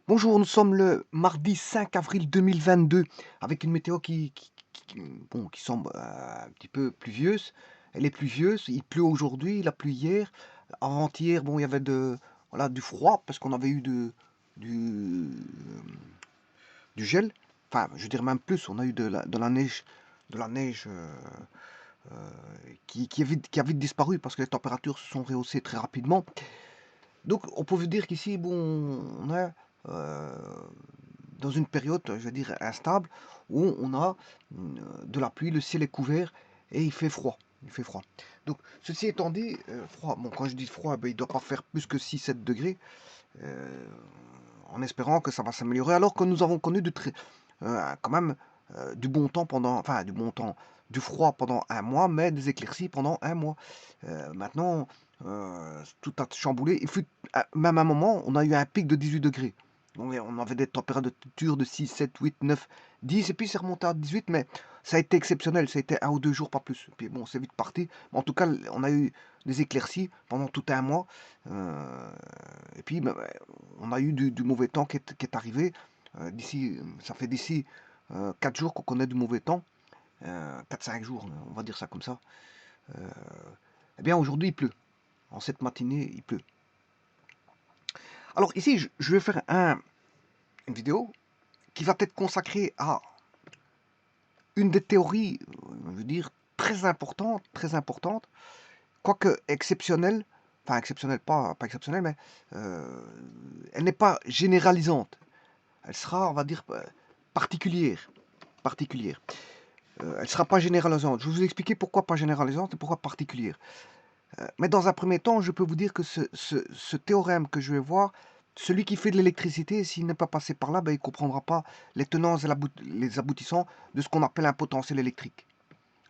Bonjour, nous sommes le mardi 5 avril 2022 avec une météo bon, qui semble un petit peu pluvieuse. Elle est pluvieuse, il pleut aujourd'hui, il a plu hier. Avant-hier, bon, il y avait voilà, du froid parce qu'on avait eu du gel. Enfin, je dirais même plus, on a eu de la neige qui a vite disparu parce que les températures se sont rehaussées très rapidement. Donc, on peut vous dire qu'ici, bon, on est dans une période, je veux dire, instable, où on a de la pluie, le ciel est couvert et il fait froid. Il fait froid. Donc, ceci étant dit, froid, bon, quand je dis froid, ben, il ne doit pas faire plus que 6-7 degrés, euh, en espérant que ça va s'améliorer, alors que nous avons connu quand même du bon temps enfin, du bon temps, du froid pendant un mois, mais des éclaircies pendant un mois. Maintenant, tout a chamboulé. Même à un moment, on a eu un pic de 18 degrés. On avait des températures de 6, 7, 8, 9, 10, et puis c'est remonté à 18, mais ça a été exceptionnel, ça a été 1 ou 2 jours, pas plus. Puis bon, c'est vite parti. Mais en tout cas, on a eu des éclaircies pendant tout un mois. Et puis, on a eu du mauvais temps qui est arrivé. Ça fait d'ici 4 jours qu'on connaît du mauvais temps. 4-5 jours, on va dire ça comme ça. Euh, eh bien, aujourd'hui, il pleut. En cette matinée, il pleut. Alors ici, je vais faire une vidéo qui va être consacrée à une des théories, je veux dire, très importante, quoique exceptionnelle, enfin exceptionnelle, pas exceptionnelle, mais euh, elle n'est pas généralisante. Elle sera, on va dire, particulière. particulière. Elle ne sera pas généralisante. Je vais vous expliquer pourquoi pas généralisante et pourquoi particulière. Mais dans un premier temps, je peux vous dire que ce théorème que je vais voir, celui qui fait de l'électricité, s'il n'est pas passé par là, ben, il ne comprendra pas les tenants et les aboutissants de ce qu'on appelle un potentiel électrique.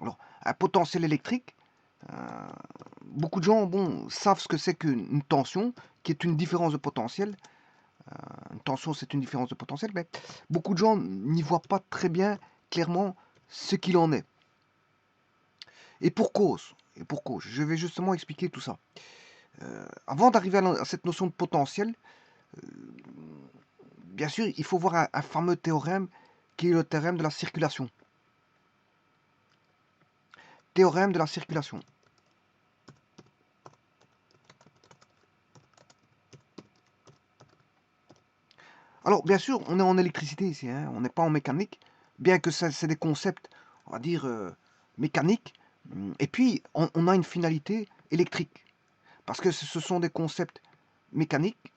Alors, un potentiel électrique, euh, beaucoup de gens bon, savent ce que c'est qu'une tension, qui est une différence de potentiel. Une tension, c'est une différence de potentiel, mais beaucoup de gens n'y voient pas très bien, clairement, ce qu'il en est. Et pour cause. Et pour cause. Je vais justement expliquer tout ça. Avant d'arriver à cette notion de potentiel, euh, bien sûr, il faut voir un fameux théorème qui est le théorème de la circulation. Théorème de la circulation. Alors, bien sûr, on est en électricité ici, hein, on n'est pas en mécanique, bien que c'est des concepts, on va dire, mécaniques. Et puis, on a une finalité électrique, parce que ce sont des concepts mécaniques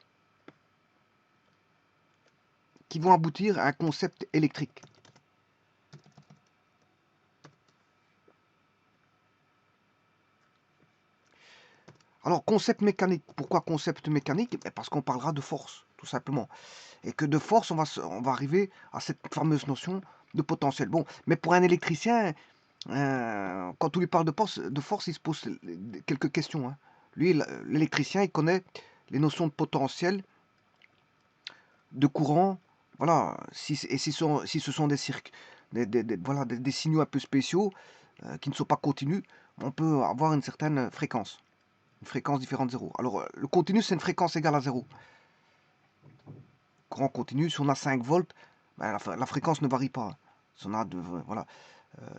qui vont aboutir à un concept électrique. Alors, concept mécanique. Pourquoi concept mécanique? Parce qu'on parlera de force, tout simplement. Et que de force, on va arriver à cette fameuse notion de potentiel. Bon, mais pour un électricien, quand on lui parle de force, il se pose quelques questions, hein. Lui, l'électricien, il connaît les notions de potentiel, de courant, voilà. Si ce sont des cirques, voilà, des signaux un peu spéciaux qui ne sont pas continus, on peut avoir une certaine fréquence. Une fréquence différente de 0. Alors, le continu, c'est une fréquence égale à 0. Courant continu, si on a 5 volts, ben, la fréquence ne varie pas. Si on a, voilà,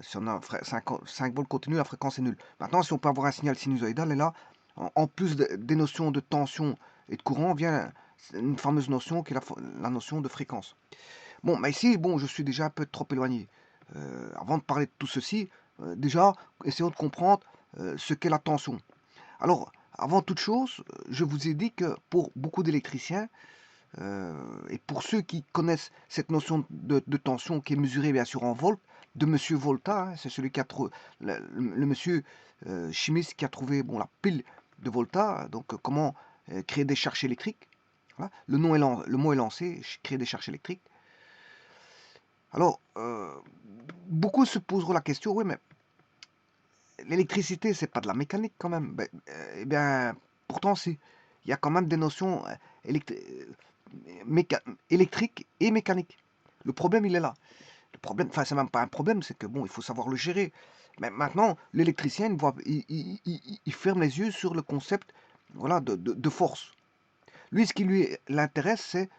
si on a 5 volts continu, la fréquence est nulle. Maintenant, si on peut avoir un signal sinusoïdal, et là, en plus des notions de tension et de courant, vient une fameuse notion qui est la notion de fréquence. Bon, mais ici, bon, je suis déjà un peu trop éloigné. Avant de parler de tout ceci, déjà, essayons de comprendre ce qu'est la tension. Alors, avant toute chose, je vous ai dit que pour beaucoup d'électriciens, et pour ceux qui connaissent cette notion de tension qui est mesurée bien sûr en volts, de Monsieur Volta, hein, c'est celui qui a trouvé, le monsieur chimiste qui a trouvé bon, la pile de Volta, donc comment créer des charges électriques. Voilà. Le mot est lancé, créer des charges électriques. Alors, beaucoup se poseront la question, oui, mais l'électricité, c'est pas de la mécanique quand même. Ben, eh bien, pourtant, si. Il y a quand même des notions électriques et mécaniques. Le problème, il est là. Le problème, enfin, c'est même pas un problème, c'est que bon, il faut savoir le gérer. Mais maintenant, l'électricien, il ferme les yeux sur le concept, voilà, de force. Lui, ce qui lui l'intéresse, c'est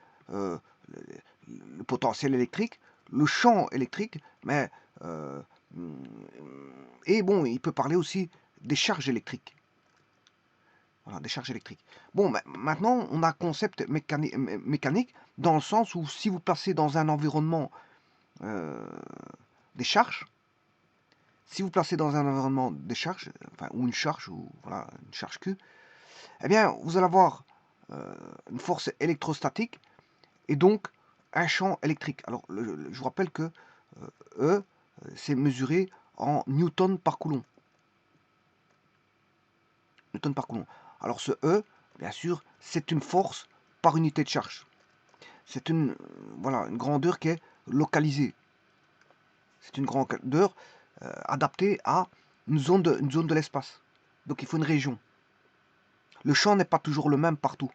le potentiel électrique, le champ électrique, mais et bon, il peut parler aussi des charges électriques. Voilà, des charges électriques. Bon, maintenant, on a un concept mécanique dans le sens où si vous placez dans un environnement des charges, si vous placez dans un environnement des charges, enfin, ou une charge, ou voilà, une charge Q, eh bien, vous allez avoir une force électrostatique et donc un champ électrique. Alors, je vous rappelle que E, c'est mesuré en newton par coulomb. Newton par coulomb. Alors, ce E, bien sûr, c'est une force par unité de charge. C'est une, voilà, une grandeur qui est localisée. C'est une grandeur adaptée à une zone de l'espace. Donc, il faut une région. Le champ n'est pas toujours le même partout.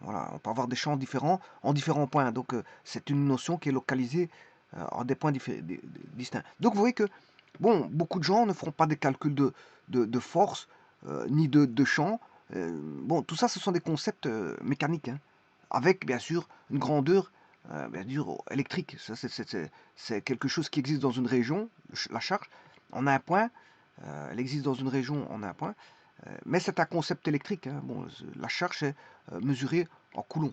Voilà, on peut avoir des champs différents en différents points. Donc, c'est une notion qui est localisée en des points distincts. Donc, vous voyez que, bon, beaucoup de gens ne feront pas des calculs de force ni de champ. Bon, tout ça, ce sont des concepts mécaniques, hein, avec, bien sûr, une grandeur bien sûr, électrique. Ça, c'est quelque chose qui existe dans une région, la charge. On a un point, elle existe dans une région, on a un point. Mais c'est un concept électrique, hein. Bon, la charge est mesurée en coulombs.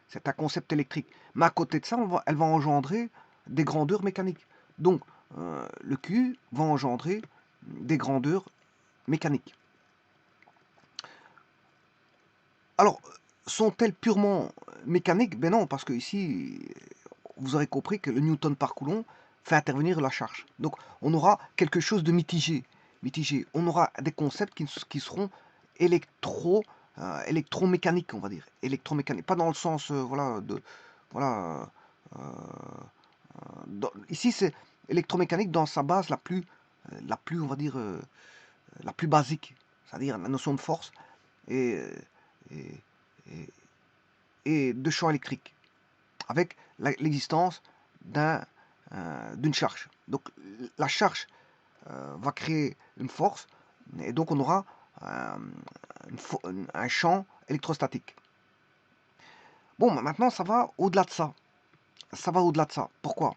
C'est un concept électrique. Mais à côté de ça, elle va engendrer des grandeurs mécaniques. Donc, le Q va engendrer des grandeurs mécaniques. Alors, sont-elles purement mécaniques? Ben non, parce que ici, vous aurez compris que le newton par coulomb fait intervenir la charge. Donc, on aura quelque chose de mitigé. On aura des concepts qui seront électromécaniques, on va dire. Électromécaniques. Pas dans le sens, voilà, voilà. Ici, c'est électromécanique dans sa base on va dire, la plus basique. C'est-à-dire la notion de force et, et, et, et de champ électrique. Avec l'existence d'une charge. Donc la charge va créer une force et donc on aura un champ électrostatique. Bon, maintenant ça va au-delà de ça. Ça va au-delà de ça. Pourquoi?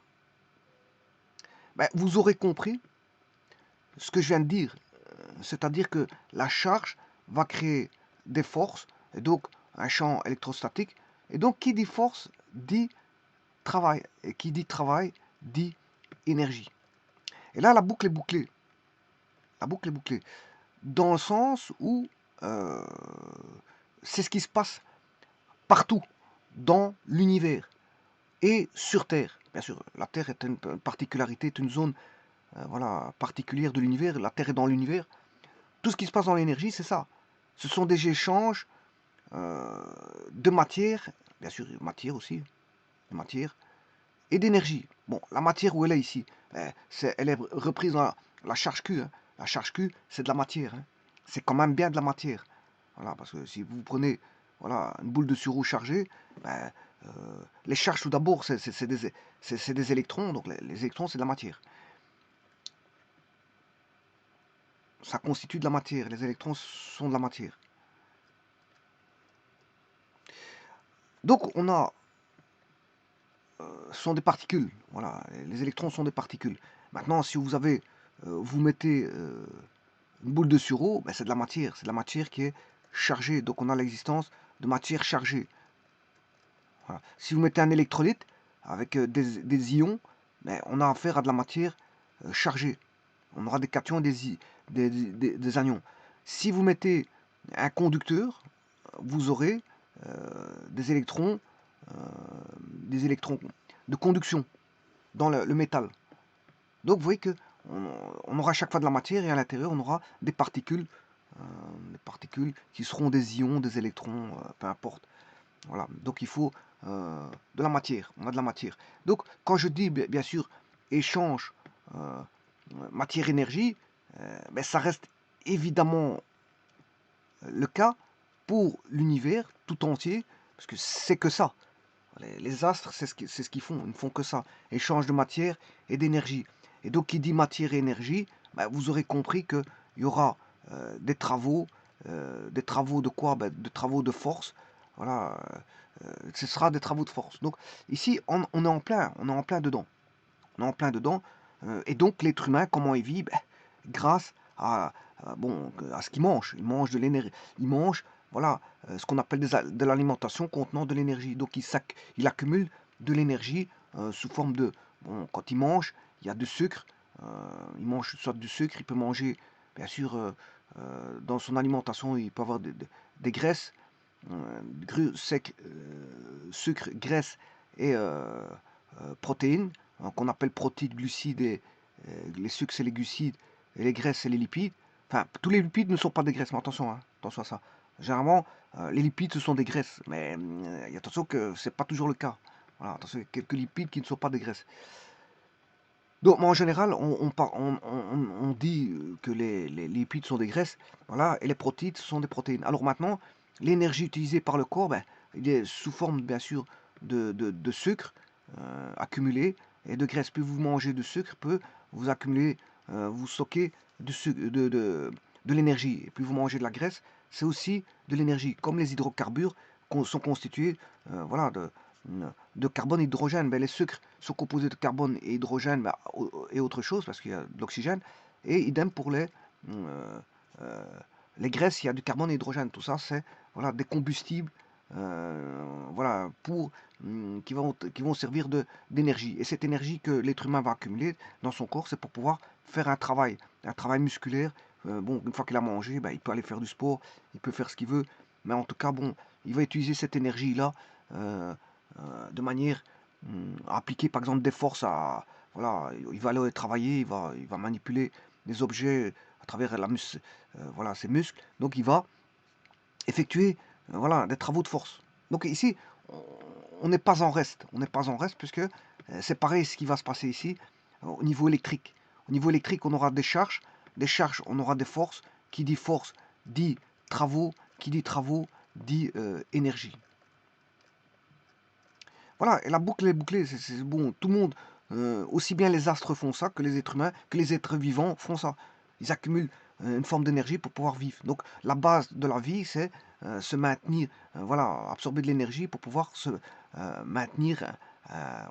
Ben, vous aurez compris ce que je viens de dire. C'est-à-dire que la charge va créer des forces et donc un champ électrostatique. Et donc qui dit force dit travail. Et qui dit travail dit énergie. Et là, la boucle est bouclée. La boucle est bouclée. Dans le sens où c'est ce qui se passe partout dans l'univers et sur Terre. Bien sûr, la Terre est une particularité, est une zone voilà, particulière de l'univers. La Terre est dans l'univers. Tout ce qui se passe dans l'énergie, c'est ça. Ce sont des échanges de matière, bien sûr, matière aussi, de matière, et d'énergie. Bon, la matière, où elle est ici? Elle est reprise dans la charge Q. Hein. La charge Q, c'est de la matière. Hein. C'est quand même bien de la matière. Voilà, parce que si vous prenez voilà, une boule de sureau chargée, ben, les charges, tout d'abord, c'est des électrons. Donc les électrons, c'est de la matière. Ça constitue de la matière. Les électrons sont de la matière. Donc on a sont des particules. Voilà, les électrons sont des particules. Maintenant, si vous avez, vous mettez une boule de sureau, ben c'est de la matière. C'est de la matière qui est chargée. Donc on a l'existence de matière chargée. Voilà. Si vous mettez un électrolyte avec des ions, ben on a affaire à de la matière chargée. On aura des cations et des anions. Si vous mettez un conducteur, vous aurez des électrons de conduction dans le métal. Donc vous voyez que on aura à chaque fois de la matière et à l'intérieur on aura des particules qui seront des ions, des électrons, peu importe. Voilà. Donc il faut de la matière. On a de la matière. Donc quand je dis bien sûr échange matière-énergie, ben, ça reste évidemment le cas pour l'univers tout entier, parce que c'est que ça. Les astres, c'est ce qu'ils font. Ils ne font que ça. Échange de matière et d'énergie. Et donc, qui dit matière et énergie, ben, vous aurez compris qu'il y aura des travaux de quoi? Ben, de travaux de force, voilà, ce sera des travaux de force. Donc ici, on est en plein dedans. On est en plein dedans. Et donc l'être humain, comment il vit? Ben, grâce bon, à ce qu'il mange. Il mange de l'énergie. Il mange, voilà, ce qu'on appelle de l'alimentation contenant de l'énergie. Donc il accumule de l'énergie sous forme de... Bon, quand il mange, il y a du sucre. euh, il mange soit du sucre, il peut manger, bien sûr, dans son alimentation, il peut avoir des graisses, sec, sucre, graisse et protéines, hein, qu'on appelle protides, glucides, et les sucres c'est les glucides, et les graisses c'est les lipides. Enfin, tous les lipides ne sont pas des graisses, mais attention, hein, attention à ça. Généralement, les lipides ce sont des graisses, mais attention que c'est pas toujours le cas. Voilà, attention, il y a quelques lipides qui ne sont pas des graisses. Donc, en général, on dit que les lipides sont des graisses, voilà, et les protéines ce sont des protéines. Alors maintenant, l'énergie utilisée par le corps, ben, il est sous forme, bien sûr, de sucre accumulé et de graisse. Plus vous mangez de sucre, plus vous accumulez, vous stockez de l'énergie. Et plus vous mangez de la graisse, c'est aussi de l'énergie. Comme les hydrocarbures sont constitués, voilà, de carbone et d'hydrogène. Ben, les sucres sont composés de carbone et hydrogène, ben, et autre chose parce qu'il y a de l'oxygène. Et idem pour euh, euh, les graisses, il y a du carbone et hydrogène. Tout ça, c'est voilà, des combustibles voilà, qui vont servir d'énergie. Et cette énergie que l'être humain va accumuler dans son corps, c'est pour pouvoir faire un travail musculaire. Bon, une fois qu'il a mangé, ben, il peut aller faire du sport, il peut faire ce qu'il veut. Mais en tout cas, bon, il va utiliser cette énergie-là euh, de manière à appliquer par exemple des forces voilà, il va aller travailler, il va manipuler des objets à travers voilà, ses muscles. Donc il va effectuer voilà, des travaux de force. Donc ici, on n'est pas en reste. On n'est pas en reste puisque c'est pareil ce qui va se passer ici au niveau électrique. Au niveau électrique, on aura des charges. Des charges, on aura des forces. Qui dit force dit travaux. Qui dit travaux dit énergie. Voilà, et la boucle est bouclée, c'est bon, tout le monde, aussi bien les astres font ça que les êtres humains, que les êtres vivants font ça. Ils accumulent une forme d'énergie pour pouvoir vivre. Donc la base de la vie, c'est se maintenir, voilà, absorber de l'énergie pour pouvoir se maintenir,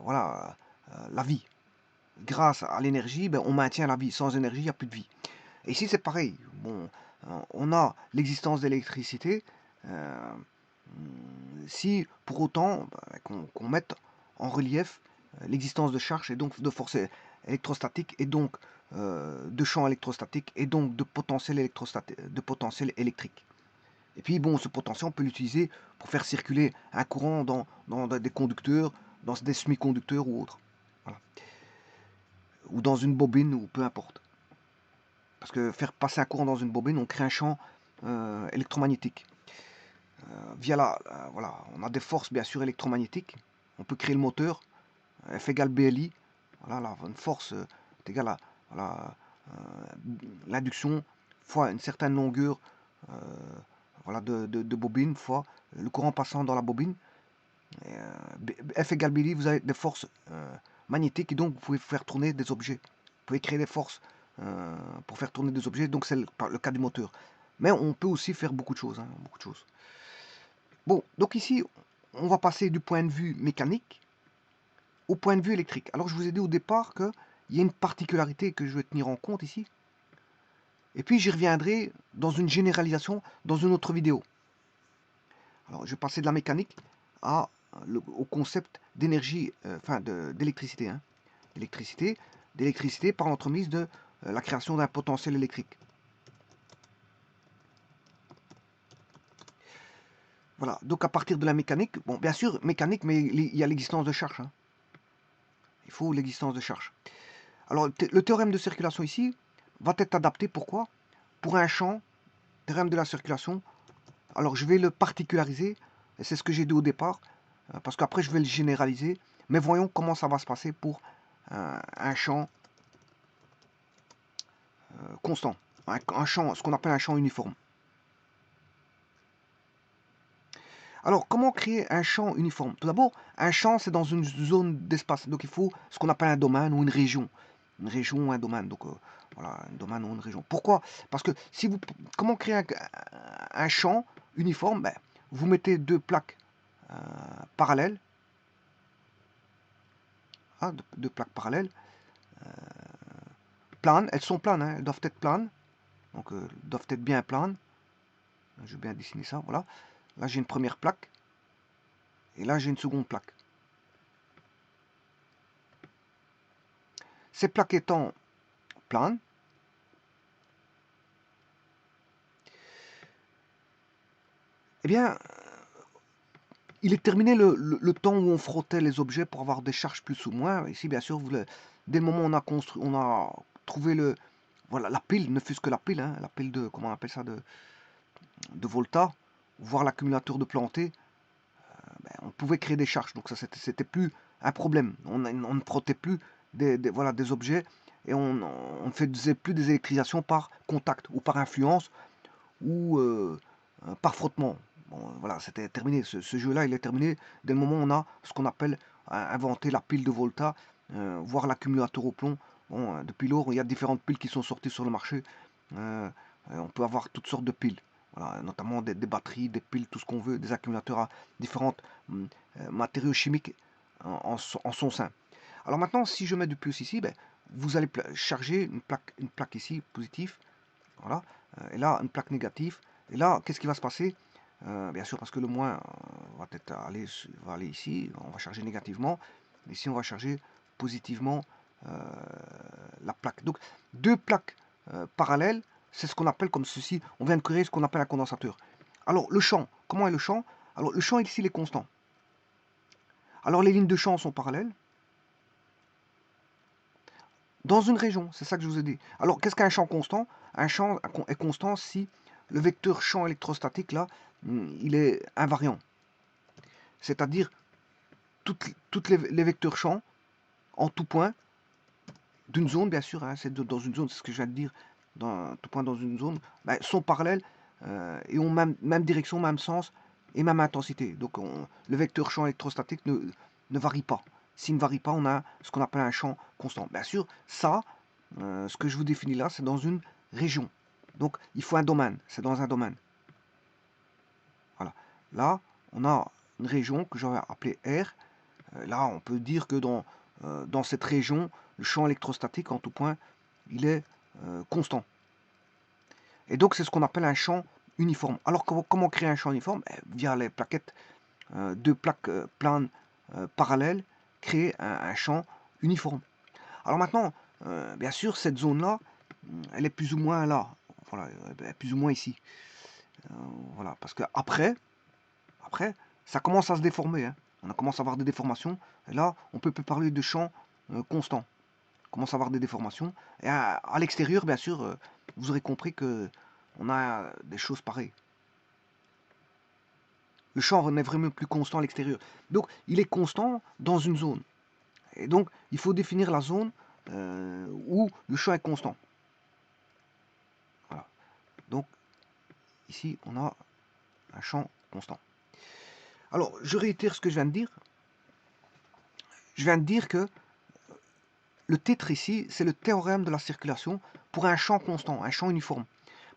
voilà, la vie. Grâce à l'énergie, ben, on maintient la vie. Sans énergie, il n'y a plus de vie. Et ici, c'est pareil. Bon, on a l'existence d'électricité. euh, Si pour autant bah, qu'on mette en relief l'existence de charges et donc de forces électrostatiques et donc de champs électrostatiques et donc de potentiel électrique. Et puis bon, ce potentiel, on peut l'utiliser pour faire circuler un courant dans des conducteurs, dans des semi-conducteurs ou autres. Voilà. Ou dans une bobine, ou peu importe. Parce que faire passer un courant dans une bobine, on crée un champ électromagnétique. Via voilà, on a des forces bien sûr électromagnétiques. On peut créer le moteur, F égale BLI. Voilà, là, une force est égale à voilà, l'induction fois une certaine longueur euh, voilà, de bobine fois le courant passant dans la bobine. F égale BLI, vous avez des forces magnétiques et donc vous pouvez faire tourner des objets. Vous pouvez créer des forces pour faire tourner des objets, donc c'est le cas du moteur. Mais on peut aussi faire beaucoup de choses, hein, beaucoup de choses. Bon, donc ici, on va passer du point de vue mécanique au point de vue électrique. Alors je vous ai dit au départ qu'il y a une particularité que je vais tenir en compte ici. Et puis j'y reviendrai dans une généralisation dans une autre vidéo. Alors je vais passer de la mécanique au concept d'énergie, enfin d'électricité. Hein. D'électricité par l'entremise de la création d'un potentiel électrique. Voilà, donc à partir de la mécanique, bon bien sûr mécanique, mais il y a l'existence de charge. Hein. Il faut l'existence de charge. Alors, le théorème de circulation ici va être adapté, pourquoi? Pour un champ, théorème de la circulation, alors je vais le particulariser, et c'est ce que j'ai dit au départ, parce qu'après je vais le généraliser, mais voyons comment ça va se passer pour un champ constant, un champ, ce qu'on appelle un champ uniforme. Alors, comment créer un champ uniforme? Tout d'abord, un champ, c'est dans une zone d'espace. Donc, il faut ce qu'on appelle un domaine ou une région. Une région ou un domaine. Donc, voilà, un domaine ou une région. Pourquoi? Parce que si vous... Comment créer un champ uniforme? Ben, vous mettez deux plaques parallèles, hein, deux plaques parallèles, planes, elles sont planes, hein, elles doivent être planes, donc doivent être bien planes. Je vais bien dessiner ça, voilà. Là j'ai une première plaque, et là j'ai une seconde plaque. Ces plaques étant planes, eh bien, il est terminé le temps où on frottait les objets pour avoir des charges plus ou moins. Ici, bien sûr, dès le moment où on a trouvé voilà, la pile, ne fût-ce que la pile, hein, la pile de, comment on appelle ça, de Volta, voire l'accumulateur de Planté, ben, on pouvait créer des charges. Donc ça, c'était plus un problème. On ne frottait plus voilà, des objets et on ne faisait plus des électrisations par contact ou par influence ou par frottement. Bon, voilà, c'était terminé. Ce jeu-là, il est terminé dès le moment où on a ce qu'on appelle inventé la pile de Volta, voire l'accumulateur au plomb. Bon, depuis lors, il y a différentes piles qui sont sorties sur le marché. On peut avoir toutes sortes de piles. Voilà, notamment des batteries, des piles, tout ce qu'on veut, des accumulateurs à différents matériaux chimiques en son sein. Alors maintenant, si je mets du plus ici, ben, vous allez charger une plaque ici, positive, voilà, et là, une plaque négative. Et là, qu'est-ce qui va se passer? Bien sûr, parce que le moins va aller ici, on va charger négativement. Ici, on va charger positivement la plaque. Donc, deux plaques parallèles, c'est ce qu'on appelle comme ceci. On vient de créer ce qu'on appelle un condensateur. Alors, le champ, comment est le champ? Alors, le champ ici, il est constant. Alors, les lignes de champ sont parallèles. Dans une région, c'est ça que je vous ai dit. Alors, qu'est-ce qu'un champ constant? Un champ est constant si le vecteur champ électrostatique, là, il est invariant. C'est-à-dire, toutes les vecteurs champ, en tout point, d'une zone, bien sûr, hein, c'est dans une zone, c'est ce que je viens de dire, dans tout point dans une zone, ben, sont parallèles et ont même direction, même sens et même intensité. Donc, le vecteur champ électrostatique ne varie pas. S'il ne varie pas, on a ce qu'on appelle un champ constant. Bien sûr, ça, ce que je vous définis là, c'est dans une région. Donc, il faut un domaine. C'est dans un domaine. Voilà. Là, on a une région que j'aurais appelée R. Là, on peut dire que dans cette région, le champ électrostatique, en tout point, il est constant. Et donc, c'est ce qu'on appelle un champ uniforme. Alors, comment créer un champ uniforme? Via les plaquettes, deux plaques planes parallèles, créer un champ uniforme. Alors maintenant, bien sûr, cette zone-là, elle est plus ou moins là. Voilà, elle est plus ou moins ici. Voilà, parce que après, ça commence à se déformer, hein. On commence à avoir des déformations. Et là, on peut plus parler de champ constant. On commence à avoir des déformations. Et à l'extérieur, bien sûr, vous aurez compris que on a des choses pareilles. Le champ n'est vraiment plus constant à l'extérieur. Donc, il est constant dans une zone. Et donc, il faut définir la zone où le champ est constant. Voilà. Donc, ici, on a un champ constant. Alors, je réitère ce que je viens de dire. Je viens de dire que le titre ici, c'est le théorème de la circulation pour un champ constant, un champ uniforme.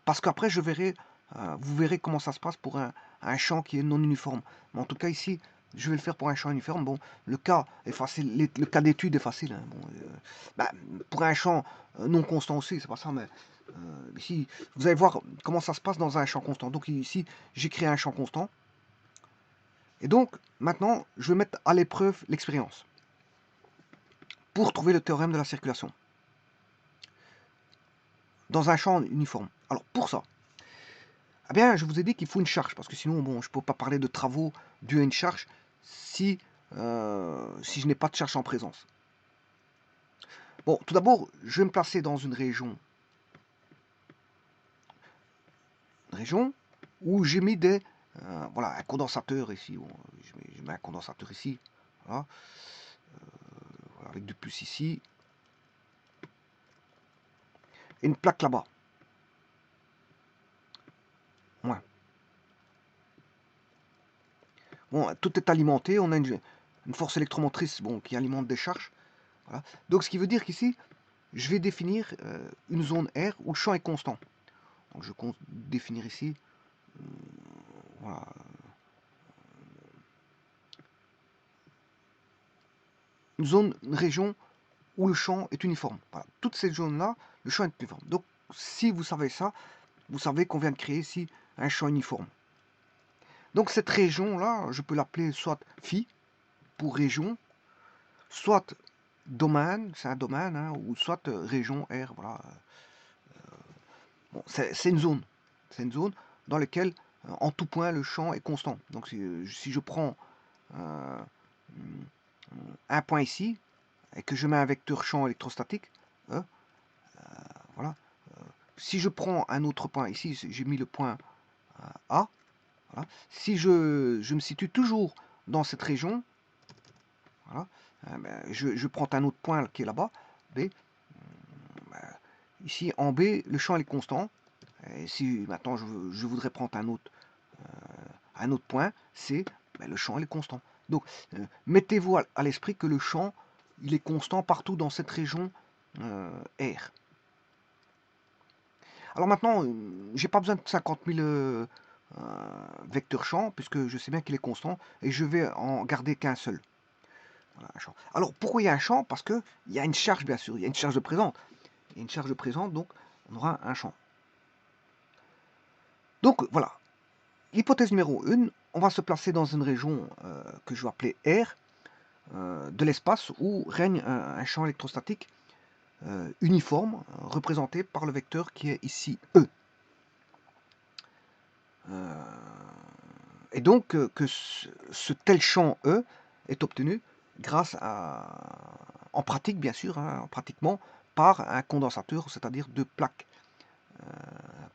Parce qu'après, vous verrez comment ça se passe pour un champ qui est non uniforme. Mais en tout cas, ici, je vais le faire pour un champ uniforme. Bon, le cas est facile, le cas d'étude est facile, hein. Bon, pour un champ non constant aussi, c'est pas ça, mais ici, vous allez voir comment ça se passe dans un champ constant. Donc ici, j'ai créé un champ constant. Et donc, maintenant, je vais mettre à l'épreuve l'expérience pour trouver le théorème de la circulation dans un champ uniforme. Alors, pour ça, eh bien, je vous ai dit qu'il faut une charge, parce que sinon, bon, je ne peux pas parler de travaux dus à une charge si je n'ai pas de charge en présence. Bon, tout d'abord, je vais me placer dans une région où j'ai mis voilà, un condensateur ici. Bon, je mets un condensateur ici, voilà, voilà, avec du plus ici, et une plaque là-bas. Ouais. Bon, tout est alimenté, on a une force électromotrice bon, qui alimente des charges. Voilà. Donc, ce qui veut dire qu'ici, je vais définir une zone R où le champ est constant. Donc, je compte définir ici, voilà, une région où le champ est uniforme. Voilà. Toutes ces zones-là, le champ est uniforme. Donc, si vous savez ça, vous savez qu'on vient de créer ici un champ uniforme. Donc, cette région-là, je peux l'appeler soit phi pour région, soit domaine, c'est un domaine, hein, ou soit région R. Voilà. Bon, c'est une zone. C'est une zone dans laquelle, en tout point, le champ est constant. Donc, si je prends euh, un point ici, et que je mets un vecteur champ électrostatique, voilà. Si je prends un autre point ici, j'ai mis le point A, voilà. Si je me situe toujours dans cette région, voilà, ben, je prends un autre point qui est là-bas, B. Ben, ici en B, le champ est constant. Et si maintenant je voudrais prendre un autre point, C, ben, le champ est constant. Donc mettez-vous à l'esprit que le champ il est constant partout dans cette région R. Alors maintenant, j'ai pas besoin de 50 000 vecteurs champ, puisque je sais bien qu'il est constant, et je vais en garder qu'un seul. Voilà, un champ. Alors pourquoi il y a un champ? Parce qu'il y a une charge, bien sûr, il y a une charge de présente. Il y a une charge de présente, donc on aura un champ. Donc voilà, hypothèse numéro 1, on va se placer dans une région que je vais appeler R, de l'espace où règne un champ électrostatique uniforme, représenté par le vecteur qui est ici E. Et donc que ce tel champ E est obtenu grâce à, en pratique bien sûr, hein, pratiquement, par un condensateur, c'est-à-dire deux plaques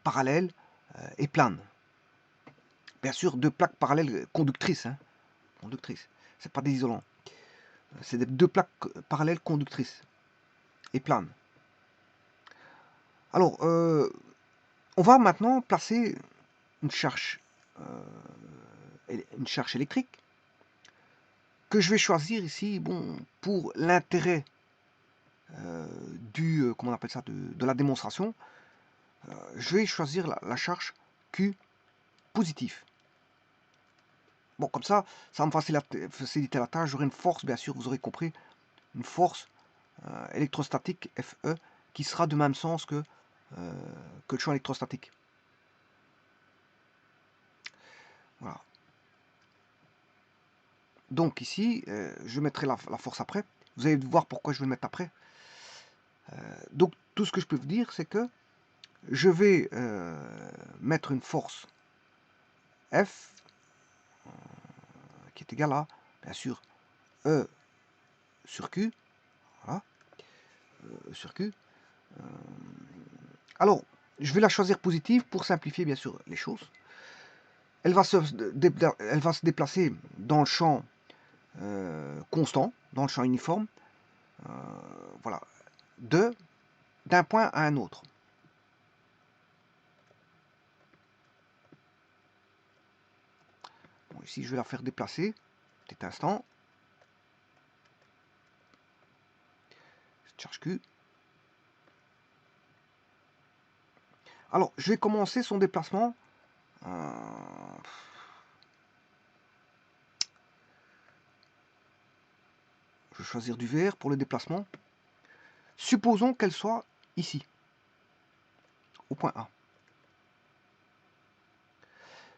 parallèles et planes. Bien sûr, deux plaques parallèles conductrices. Hein, conductrices. C'est pas des isolants. C'est deux plaques parallèles conductrices et planes. Alors, on va maintenant placer une charge électrique que je vais choisir ici, bon, pour l'intérêt comment on appelle ça, de la démonstration, je vais choisir la charge Q positif. Bon, comme ça va me faciliter la tâche. J'aurai une force, bien sûr, vous aurez compris, une force électrostatique Fe qui sera du même sens que le champ électrostatique. Voilà. Donc ici, je mettrai la force après. Vous allez voir pourquoi je vais le mettre après. Donc tout ce que je peux vous dire, c'est que je vais mettre une force F qui est égale à, bien sûr, E sur Q. Voilà. E sur Q. Alors, je vais la choisir positive pour simplifier, bien sûr, les choses. Elle va se déplacer dans le champ constant, dans le champ uniforme. Voilà. D'un point à un autre. Bon, ici, je vais la faire déplacer. Petit instant. Charge Q. Alors, je vais commencer son déplacement. Je vais choisir du vert pour le déplacement. Supposons qu'elle soit ici, au point A.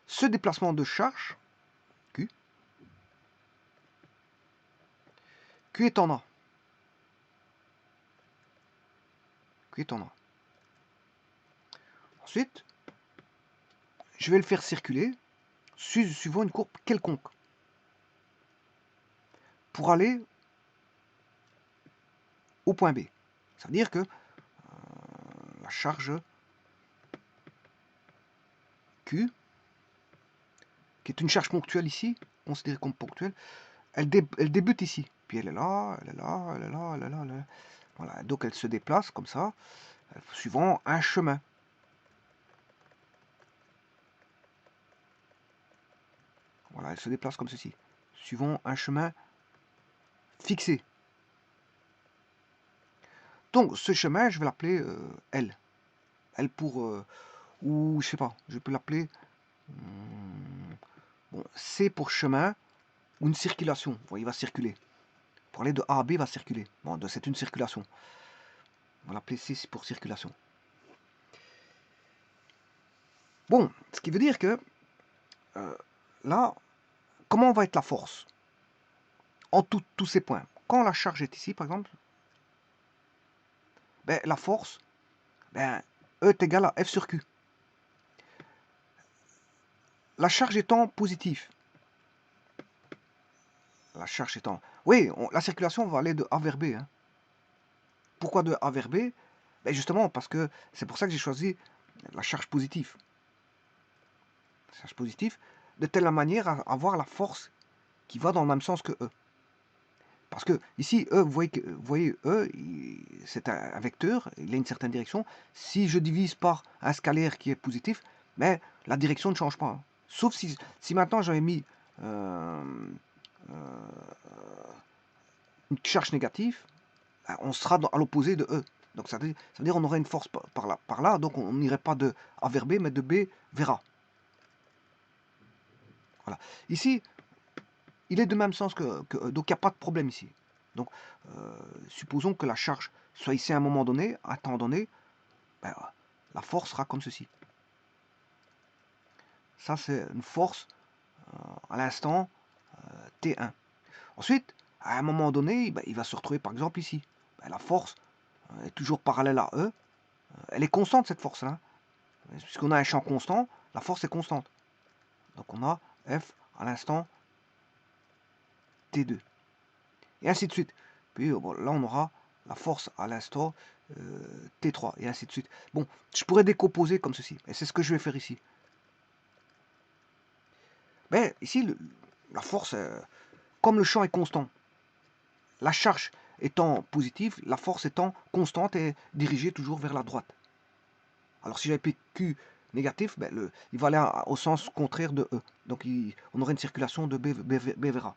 Ce déplacement de charge, Q est en A. Q est en A. Ensuite, je vais le faire circuler suivant une courbe quelconque pour aller au point B. Ça veut dire que la charge Q, qui est une charge ponctuelle ici, considérée comme ponctuelle, elle débute ici. Puis elle est là, elle est là, elle est là, elle est là, elle est là. Voilà, donc elle se déplace comme ça, suivant un chemin. Voilà, elle se déplace comme ceci, suivant un chemin fixé. Donc ce chemin, je vais l'appeler L. L pour, ou je sais pas, je peux l'appeler bon, C pour chemin ou une circulation. Bon, il va circuler. pour aller de A à B va circuler. Bon, c'est une circulation. On va l'appeler C pour circulation. Bon, ce qui veut dire que là, comment va être la force en tous ces points? Quand la charge est ici, par exemple, ben, la force, ben, E est égal à F sur Q. La charge étant positive. La charge étant... Oui, la circulation va aller de A vers B. Hein. Pourquoi de A vers B? Ben justement, parce que c'est pour ça que j'ai choisi la charge positive. La charge positive, de telle manière à avoir la force qui va dans le même sens que E. Parce que ici, E, vous voyez E, c'est un vecteur, il a une certaine direction. Si je divise par un scalaire qui est positif, mais la direction ne change pas. Hein. Sauf si maintenant j'avais mis une charge négative, on sera à l'opposé de E. Donc ça veut dire on aurait une force par là, donc on n'irait pas de A vers B, mais de B vers A. Voilà. Ici, il est de même sens que E, donc il n'y a pas de problème ici. Donc, supposons que la charge soit ici à un moment donné, à un temps donné, ben, la force sera comme ceci. Ça, c'est une force à l'instant T1. Ensuite, à un moment donné, ben, il va se retrouver par exemple ici. Ben, la force est toujours parallèle à E. Elle est constante cette force-là. Puisqu'on a un champ constant, la force est constante. Donc on a F à l'instant T2. Et ainsi de suite. Puis bon, là on aura la force à l'instant T3 et ainsi de suite. Bon, je pourrais décomposer comme ceci. Et c'est ce que je vais faire ici. Mais ici, la force, comme le champ est constant, la charge étant positive, la force étant constante et dirigée toujours vers la droite. Alors si j'avais PQ négatif, ben, il va aller au sens contraire de E. Donc on aurait une circulation de B vers A.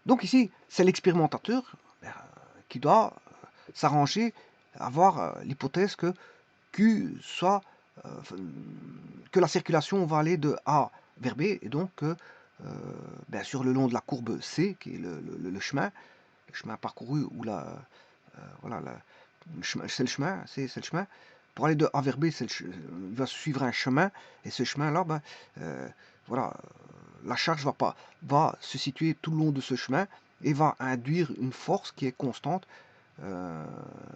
Donc ici, c'est l'expérimentateur qui doit s'arranger, avoir l'hypothèse que Q soit que la circulation va aller de A vers B et donc bien sûr le long de la courbe C qui est le chemin parcouru ou voilà c'est le chemin c'est le chemin pour aller de A vers B il va suivre un chemin et ce chemin là ben, voilà la charge va se situer tout le long de ce chemin et va induire une force qui est constante.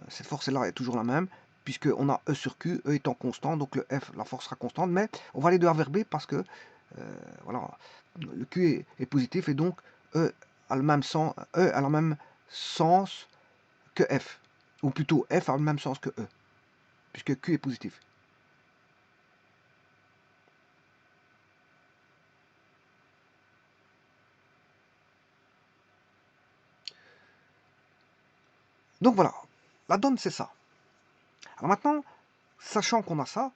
Cette force-là est toujours la même, puisqu'on a E sur Q, E étant constant, donc le F, la force sera constante, mais on va aller de A vers B parce que voilà, le Q est positif et donc E a le même sens, E a le même sens que F, ou plutôt F a le même sens que E, puisque Q est positif. Donc voilà, la donne c'est ça. Alors maintenant, sachant qu'on a ça,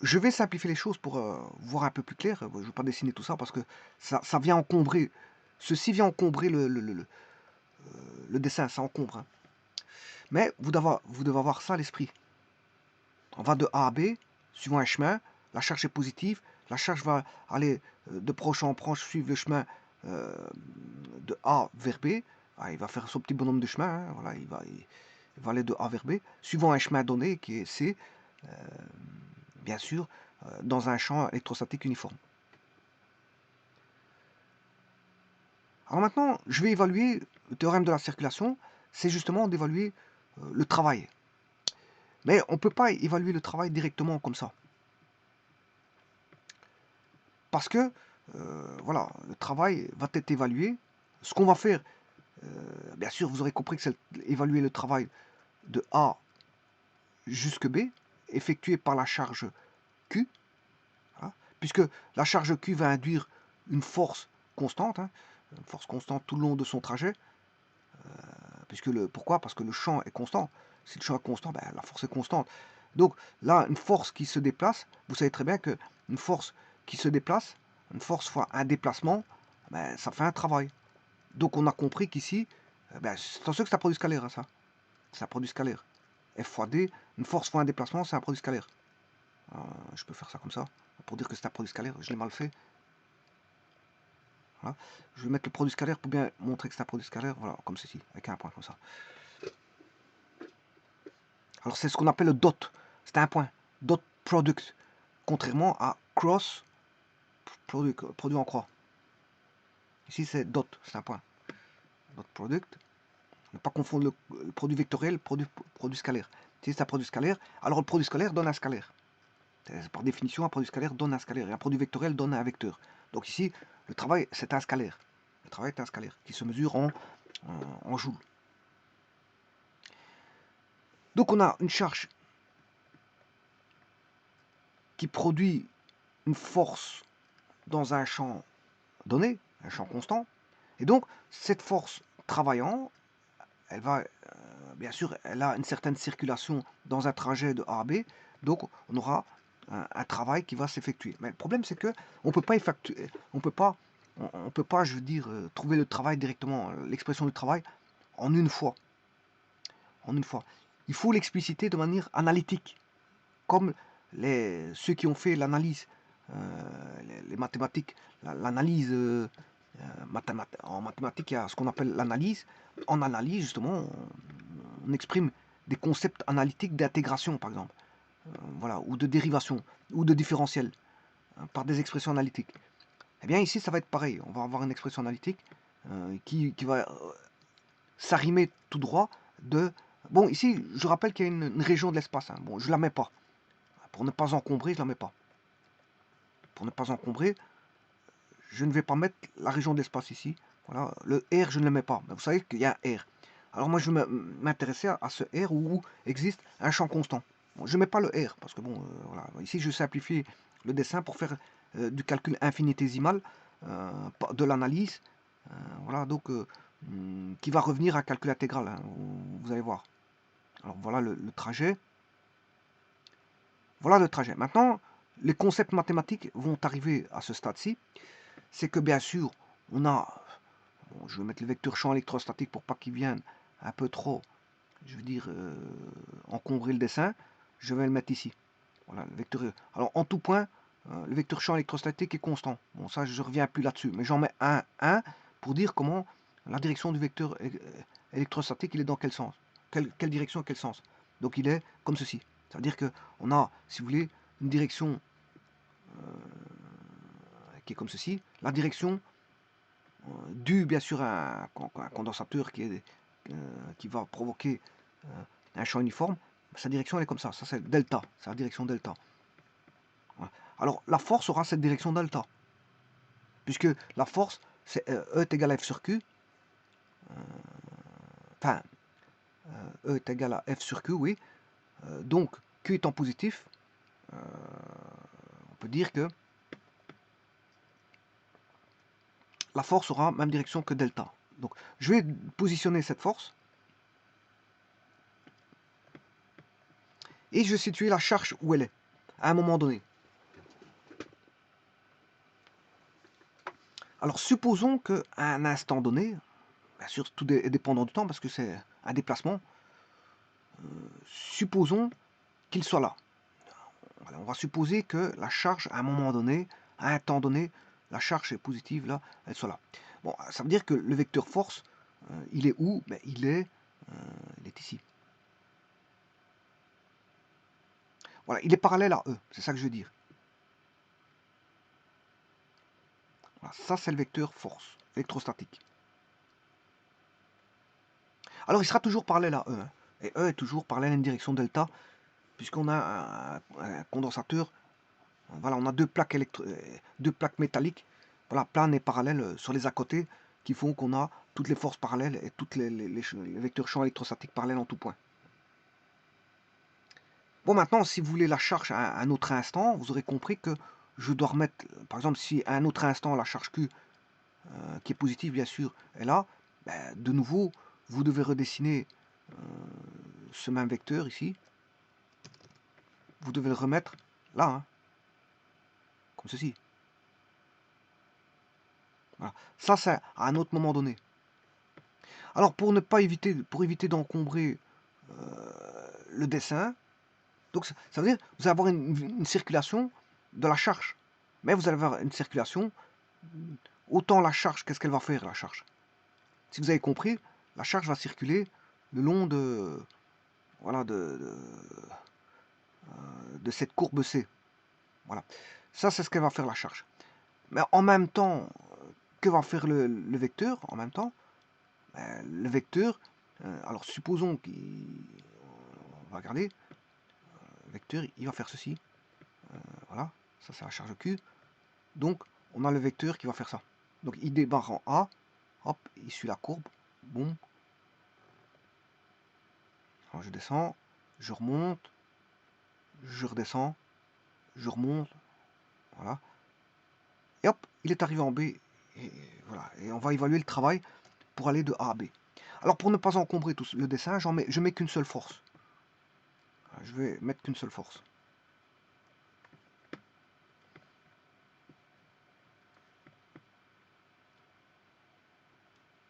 je vais simplifier les choses pour voir un peu plus clair. Je ne vais pas dessiner tout ça parce que ça vient encombrer. Ceci vient encombrer le dessin, ça encombre. Hein. Mais vous devez avoir ça à l'esprit. On va de A à B, suivant un chemin. La charge est positive. La charge va aller de proche en proche, suivre le chemin de A vers B. Ah, il va faire son petit bonhomme de chemin. Hein, voilà, il va aller de A vers B, suivant un chemin donné qui est C, bien sûr, dans un champ électrostatique uniforme. Alors maintenant, je vais évaluer le théorème de la circulation, c'est justement d'évaluer le travail. Mais on ne peut pas évaluer le travail directement comme ça. Parce que, voilà, le travail va être évalué. Ce qu'on va faire, bien sûr, vous aurez compris que c'est évaluer le travail de A jusqu'à B, effectué par la charge Q, voilà, puisque la charge Q va induire une force constante, hein, une force constante tout le long de son trajet, pourquoi? Parce que le champ est constant. Si le champ est constant, ben, la force est constante. Donc là, une force qui se déplace, vous savez très bien qu'une force qui se déplace, une force fois un déplacement, ben, ça fait un travail. Donc on a compris qu'ici, ben, attention que c'est un produit scalaire, hein, ça. C'est un produit scalaire. F fois D, une force fois un déplacement, c'est un produit scalaire. Je peux faire ça comme ça, pour dire que c'est un produit scalaire, je l'ai mal fait. Voilà. Je vais mettre le produit scalaire pour bien montrer que c'est un produit scalaire, voilà, comme ceci, avec un point comme ça. Alors c'est ce qu'on appelle le dot, c'est un point, dot product, contrairement à cross produit en croix. Ici c'est dot, c'est un point, dot product. Ne pas confondre le produit vectoriel et le produit scalaire. Si c'est un produit scalaire, alors le produit scalaire donne un scalaire. Par définition, un produit scalaire donne un scalaire et un produit vectoriel donne un vecteur. Donc ici, le travail, c'est un scalaire. Le travail est un scalaire qui se mesure en joules. Donc on a une charge qui produit une force dans un champ donné, un champ constant. Et donc, cette force travaillant, elle va, bien sûr, elle a une certaine circulation dans un trajet de A à B. Donc, on aura un travail qui va s'effectuer. Mais le problème, c'est que on peut pas effectuer, on peut pas, je veux dire, trouver le travail directement, l'expression du travail en une fois. En une fois. Il faut l'expliciter de manière analytique, comme ceux qui ont fait l'analyse, les mathématiques, l'analyse en mathématiques, il y a ce qu'on appelle l'analyse. En analyse, justement, on exprime des concepts analytiques d'intégration, par exemple, voilà, ou de dérivation, ou de différentiel, par des expressions analytiques. Eh bien, ici, ça va être pareil. On va avoir une expression analytique qui va s'arrimer tout droit de... Bon, ici, je rappelle qu'il y a une région de l'espace. Hein. Bon, je ne la mets pas. Pour ne pas encombrer, je ne la mets pas. Pour ne pas encombrer, je ne vais pas mettre la région de l'espace ici. Voilà, le R, je ne le mets pas. Mais vous savez qu'il y a un R. Alors moi, je vais m'intéresser à ce R où existe un champ constant. Bon, je ne mets pas le R, parce que bon, voilà. Ici, je simplifie le dessin pour faire du calcul infinitésimal, de l'analyse. Voilà, donc, qui va revenir à un calcul intégral, hein, vous allez voir. Alors voilà le trajet. Voilà le trajet. Maintenant, les concepts mathématiques vont arriver à ce stade-ci. C'est que bien sûr, on a... Bon, je vais mettre le vecteur champ électrostatique pour pas qu'il vienne un peu trop, je veux dire, encombrer le dessin. Je vais le mettre ici. Voilà, le vecteur. Alors, en tout point, le vecteur champ électrostatique est constant. Bon, ça, je ne reviens plus là-dessus. Mais j'en mets un pour dire comment la direction du vecteur électrostatique, il est dans quel sens. Quelle direction et quel sens. Donc, il est comme ceci. Ça veut dire qu'on a, si vous voulez, une direction qui est comme ceci. La direction due, bien sûr, à un condensateur qui va provoquer un champ uniforme. Sa direction, elle est comme ça. Ça, c'est delta. C'est la direction delta. Voilà. Alors, la force aura cette direction delta. Puisque la force, c'est E est égal à F sur Q. Enfin, E est égal à F sur Q, oui. Donc, Q étant positif, on peut dire que la force aura la même direction que delta. Donc, je vais positionner cette force. Et je vais situer la charge où elle est, à un moment donné. Alors, supposons qu'à un instant donné, bien sûr, tout est dépendant du temps parce que c'est un déplacement, supposons qu'il soit là. Voilà, on va supposer que la charge, à un moment donné, à un temps donné, la charge est positive, là, elle soit là. Bon, ça veut dire que le vecteur force, il est où? Ben, il est ici. Voilà, il est parallèle à E, c'est ça que je veux dire. Voilà, ça, c'est le vecteur force, électrostatique. Alors, il sera toujours parallèle à E. Hein, et E est toujours parallèle à une direction delta, puisqu'on a un condensateur. Voilà, on a deux plaques métalliques, voilà, planes et parallèles sur les à côté, qui font qu'on a toutes les forces parallèles et toutes les vecteurs champs électrostatiques parallèles en tout point. Bon, maintenant, si vous voulez la charge à un autre instant, vous aurez compris que je dois remettre, par exemple, si à un autre instant la charge Q, qui est positive bien sûr, est là, ben, de nouveau, vous devez redessiner ce même vecteur ici. Vous devez le remettre là, hein, comme ceci. Voilà. Ça, c'est à un autre moment donné. Alors, pour éviter d'encombrer le dessin, donc ça veut dire que vous allez avoir une circulation de la charge. Mais vous allez avoir une circulation autant la charge, qu'est-ce qu'elle va faire, la charge? Si vous avez compris, la charge va circuler le long de, voilà, de cette courbe C. Voilà. Ça, c'est ce qu'elle va faire, la charge. Mais en même temps, que va faire le vecteur? En même temps, le vecteur, alors supposons qu'il... On va regarder. Le vecteur, il va faire ceci. Voilà. Ça, c'est la charge Q. Donc, on a le vecteur qui va faire ça. Donc, il débarre en A. Hop, il suit la courbe. Bon. Alors, je descends. Je remonte. Je redescends. Je remonte. Voilà. Et hop, il est arrivé en B. Et voilà. Et on va évaluer le travail pour aller de A à B. Alors, pour ne pas encombrer tout le dessin, je mets qu'une seule force. Je vais mettre qu'une seule force.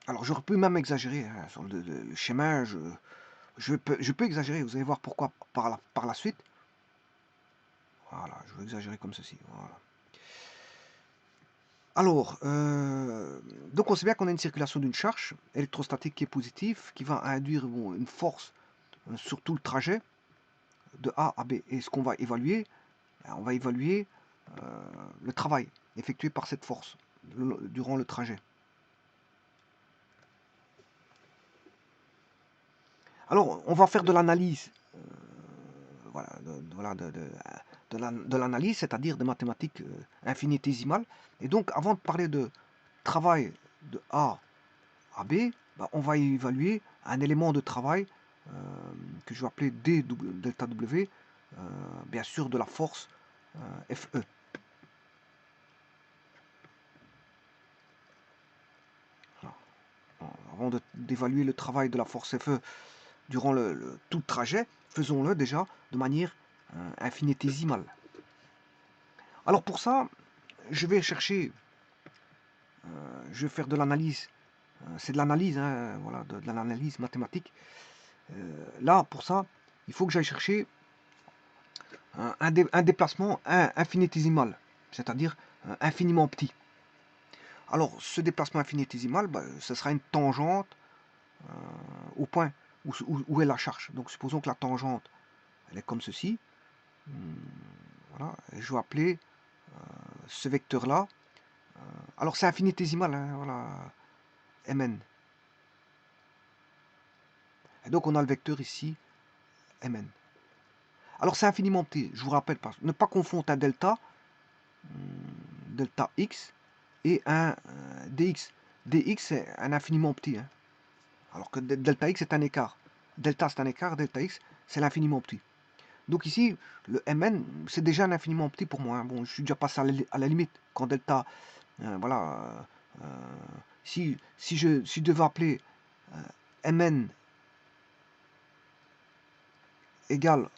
Alors, j'aurais pu même exagérer hein, sur le schéma. Je peux exagérer. Vous allez voir pourquoi par la suite. Voilà, je vais exagérer comme ceci. Voilà. Alors, donc on sait bien qu'on a une circulation d'une charge électrostatique qui est positive, qui va induire une force sur tout le trajet de A à B. Et ce qu'on va évaluer, on va évaluer le travail effectué par cette force durant le trajet. Alors, on va faire de l'analyse, de l'analyse, c'est-à-dire de mathématiques infinitésimales. Et donc, avant de parler de travail de A à B, on va évaluer un élément de travail que je vais appeler D delta W, bien sûr de la force FE. Avant d'évaluer le travail de la force FE durant tout le trajet, faisons-le déjà de manière infinitésimale. Alors pour ça, je vais chercher, je vais faire de l'analyse. C'est de l'analyse, hein, voilà, de l'analyse mathématique. Là, pour ça, il faut que j'aille chercher un déplacement infinitésimal, c'est-à-dire infiniment petit. Alors, ce déplacement infinitésimal, ce sera une tangente au point où est la charge. Donc, supposons que la tangente, elle est comme ceci. Voilà, et je vais appeler ce vecteur-là. Alors, c'est infinitésimal, hein, voilà, Mn. Et donc, on a le vecteur ici, Mn. Alors, c'est infiniment petit. Je vous rappelle, ne pas confondre un delta, delta x, et un dx. Dx, c'est un infiniment petit. Hein. Alors que delta x, c'est un écart. Delta, c'est un écart. Delta x, c'est l'infiniment petit. Donc ici, le Mn, c'est déjà un infiniment petit pour moi. Hein. Bon, je suis déjà passé à la limite. Quand delta, voilà, si je devais appeler Mn égale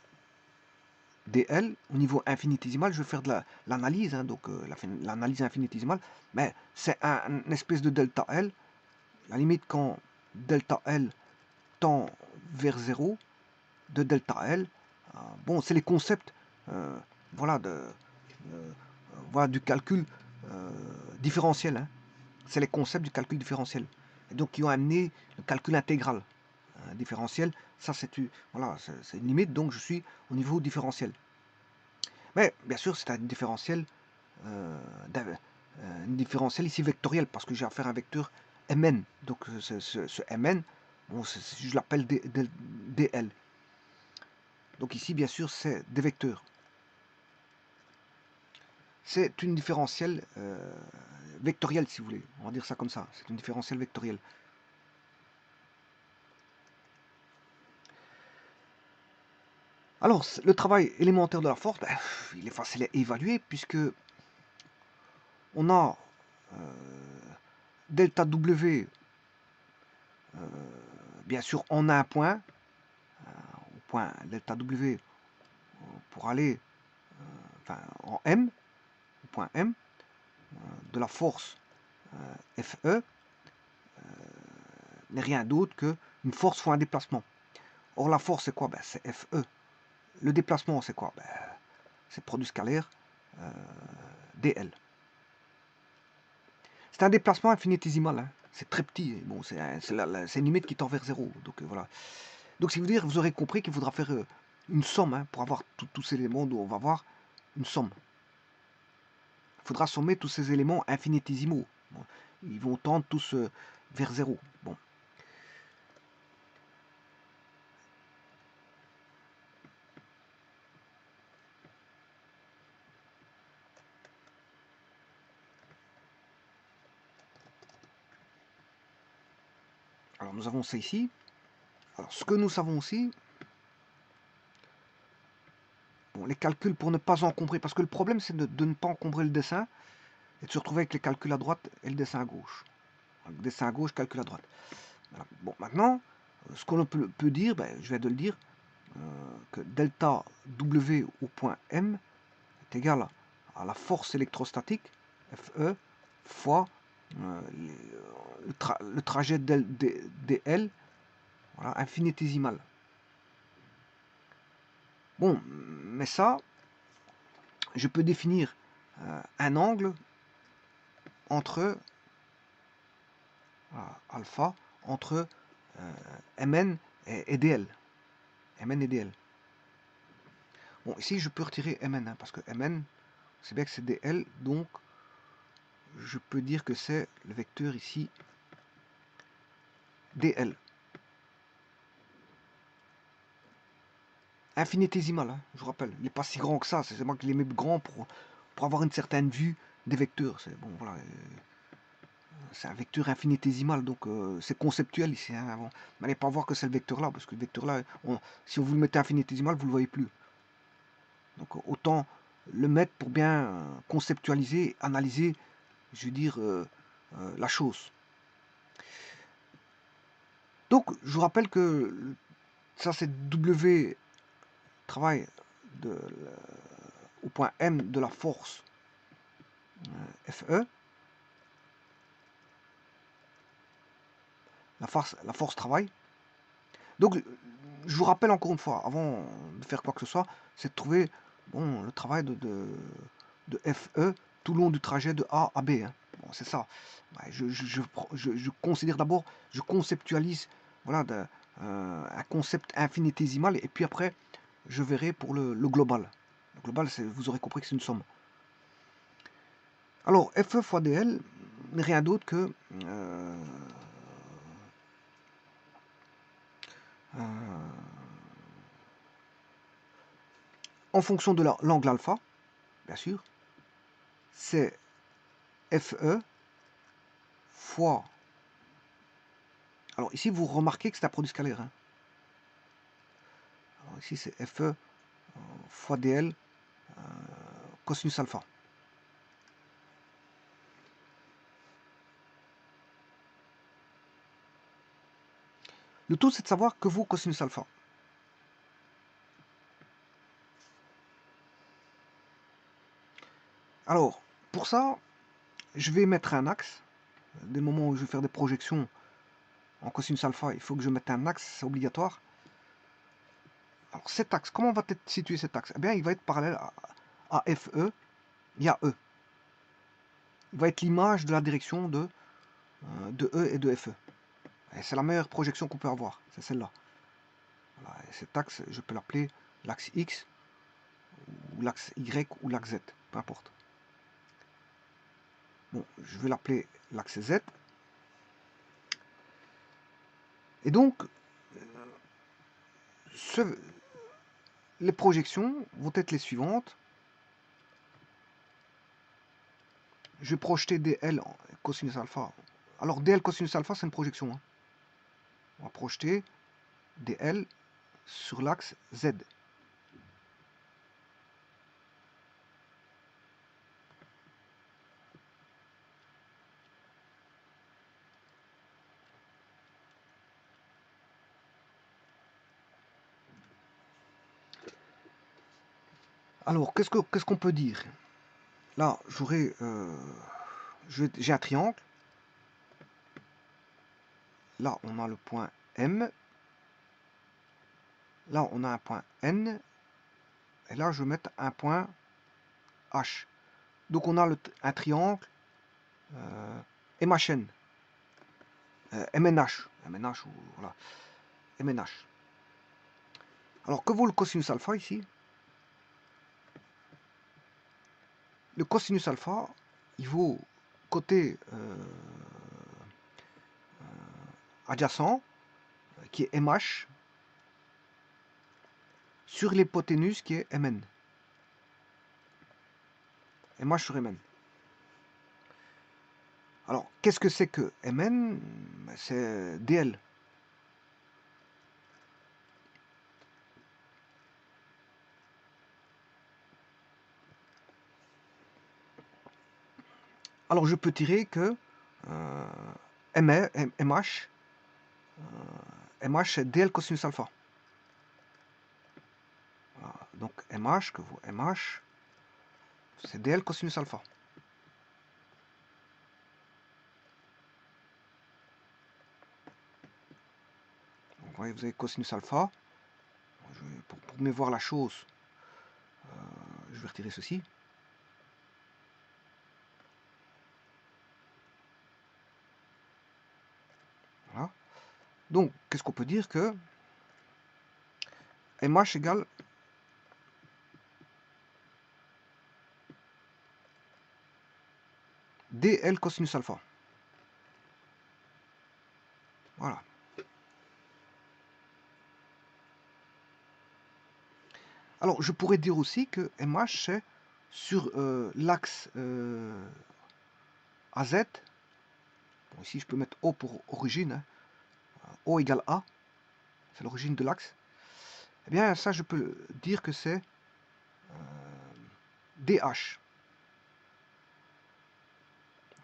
dl au niveau infinitésimal, je vais faire de l'analyse, hein, donc l'analyse infinitésimale, mais c'est une espèce de delta L, la limite quand delta L tend vers 0, de delta L, bon, c'est les concepts, voilà, voilà, du calcul différentiel, hein. C'est les concepts du calcul différentiel, et donc qui ont amené le calcul intégral différentiel, ça voilà, c'est une limite, donc je suis au niveau différentiel. Mais bien sûr, c'est un différentiel, ici vectoriel, parce que j'ai affaire à un vecteur Mn. Donc ce Mn, bon, je l'appelle dl. Donc ici, bien sûr, c'est des vecteurs. C'est une différentielle vectorielle, si vous voulez. On va dire ça comme ça. C'est une différentielle vectorielle. Alors, le travail élémentaire de la force, il est facile à évaluer puisque on a delta W, bien sûr, en un point, au point delta W pour aller en M, au point M, de la force FE, n'est rien d'autre qu'une force fois un déplacement. Or, la force, c'est quoi? C'est FE. Le déplacement, c'est quoi? C'est produit scalaire dl. C'est un déplacement infinitésimal, hein. C'est très petit. Bon, c'est une limite qui tend vers 0. Donc voilà. Donc, ça veut dire, vous aurez compris qu'il faudra faire une somme, hein, pour avoir tous ces éléments dont on va voir une somme. Il faudra sommer tous ces éléments infinitésimaux. Bon, ils vont tendre tous vers 0. Bon. Alors, nous avons ça ici. Alors, ce que nous savons aussi, bon, les calculs pour ne pas encombrer, parce que le problème c'est de ne pas encombrer le dessin et de se retrouver avec les calculs à droite et le dessin à gauche. Donc, dessin à gauche, calcul à droite. Voilà. Bon, maintenant, ce qu'on peut dire, ben, je viens de le dire, que delta W au point M est égal à la force électrostatique, Fe, fois le trajet dl, voilà, infinitésimal. Bon, mais ça, je peux définir un angle entre alpha, entre Mn et dl. Mn et dl. Bon, ici, je peux retirer Mn, hein, parce que Mn, c'est bien que c'est dl, donc je peux dire que c'est le vecteur ici dl. Infinitésimal, hein, je vous rappelle. Il n'est pas si grand que ça, c'est moi qui les mets grand pour avoir une certaine vue des vecteurs. C'est bon, voilà, c'est un vecteur infinitésimal, donc c'est conceptuel ici. Hein, bon. N'allez pas voir que c'est le vecteur là, parce que le vecteur là, si vous le mettez infinitésimal, vous ne le voyez plus. Donc autant le mettre pour bien conceptualiser, analyser, je veux dire, la chose. Donc je vous rappelle que ça c'est W travail au point M de la force Fe. La force travail. Donc je vous rappelle encore une fois, avant de faire quoi que ce soit, c'est de trouver bon, le travail de Fe tout le long du trajet de A à B. Hein. Bon, c'est ça. Ouais, je considère d'abord, je conceptualise voilà, un concept infinitésimal et puis après, je verrai pour le global. Le global, vous aurez compris que c'est une somme. Alors, Fe fois dl n'est rien d'autre que en fonction de l'angle alpha, bien sûr, c'est Fe fois... Alors ici, vous remarquez que c'est un produit scalaire. Hein. Alors ici, c'est Fe fois dl cosinus alpha. Le tout, c'est de savoir que vaut cosinus alpha. Alors, pour ça, je vais mettre un axe. Dès le moment où je vais faire des projections en cosinus alpha, il faut que je mette un axe, c'est obligatoire. Alors cet axe, comment va être situé cet axe? Eh bien, il va être parallèle à FE, il y a E. Il va être l'image de la direction de E et de FE. C'est la meilleure projection qu'on peut avoir, c'est celle-là. Voilà, cet axe, je peux l'appeler l'axe X, ou l'axe Y, ou l'axe Z, peu importe. Bon, je vais l'appeler l'axe Z. Et donc, les projections vont être les suivantes. Je vais projeter dl cosinus alpha. Alors dl cosinus alpha, c'est une projection. Hein. On va projeter dl sur l'axe Z. Alors, qu'est-ce qu'on peut dire? Là, j'ai un triangle. Là, on a le point M. Là, on a un point N. Et là, je vais mettre un point H. Donc, on a un triangle MHN, MNH, MNH, ou voilà, MNH. Alors, que vaut le cosinus alpha ici? Le cosinus alpha, il vaut côté adjacent, qui est MH, sur l'hypoténuse qui est MN. MH sur MN. Alors, qu'est-ce que c'est que MN? C'est DL. Alors, je peux tirer que MH, MH c'est DL cosinus alpha. Voilà. Donc, MH, que vaut MH, c'est DL cosinus alpha. Donc, vous voyez, vous avez cosinus alpha. Pour mieux voir la chose, je vais retirer ceci. Voilà. Donc, qu'est-ce qu'on peut dire que MH égale DL cosinus alpha. Voilà. Alors, je pourrais dire aussi que MH, c'est sur l'axe AZ. Bon, ici, je peux mettre O pour origine. Hein. O égale A. C'est l'origine de l'axe. Eh bien, ça, je peux dire que c'est DH.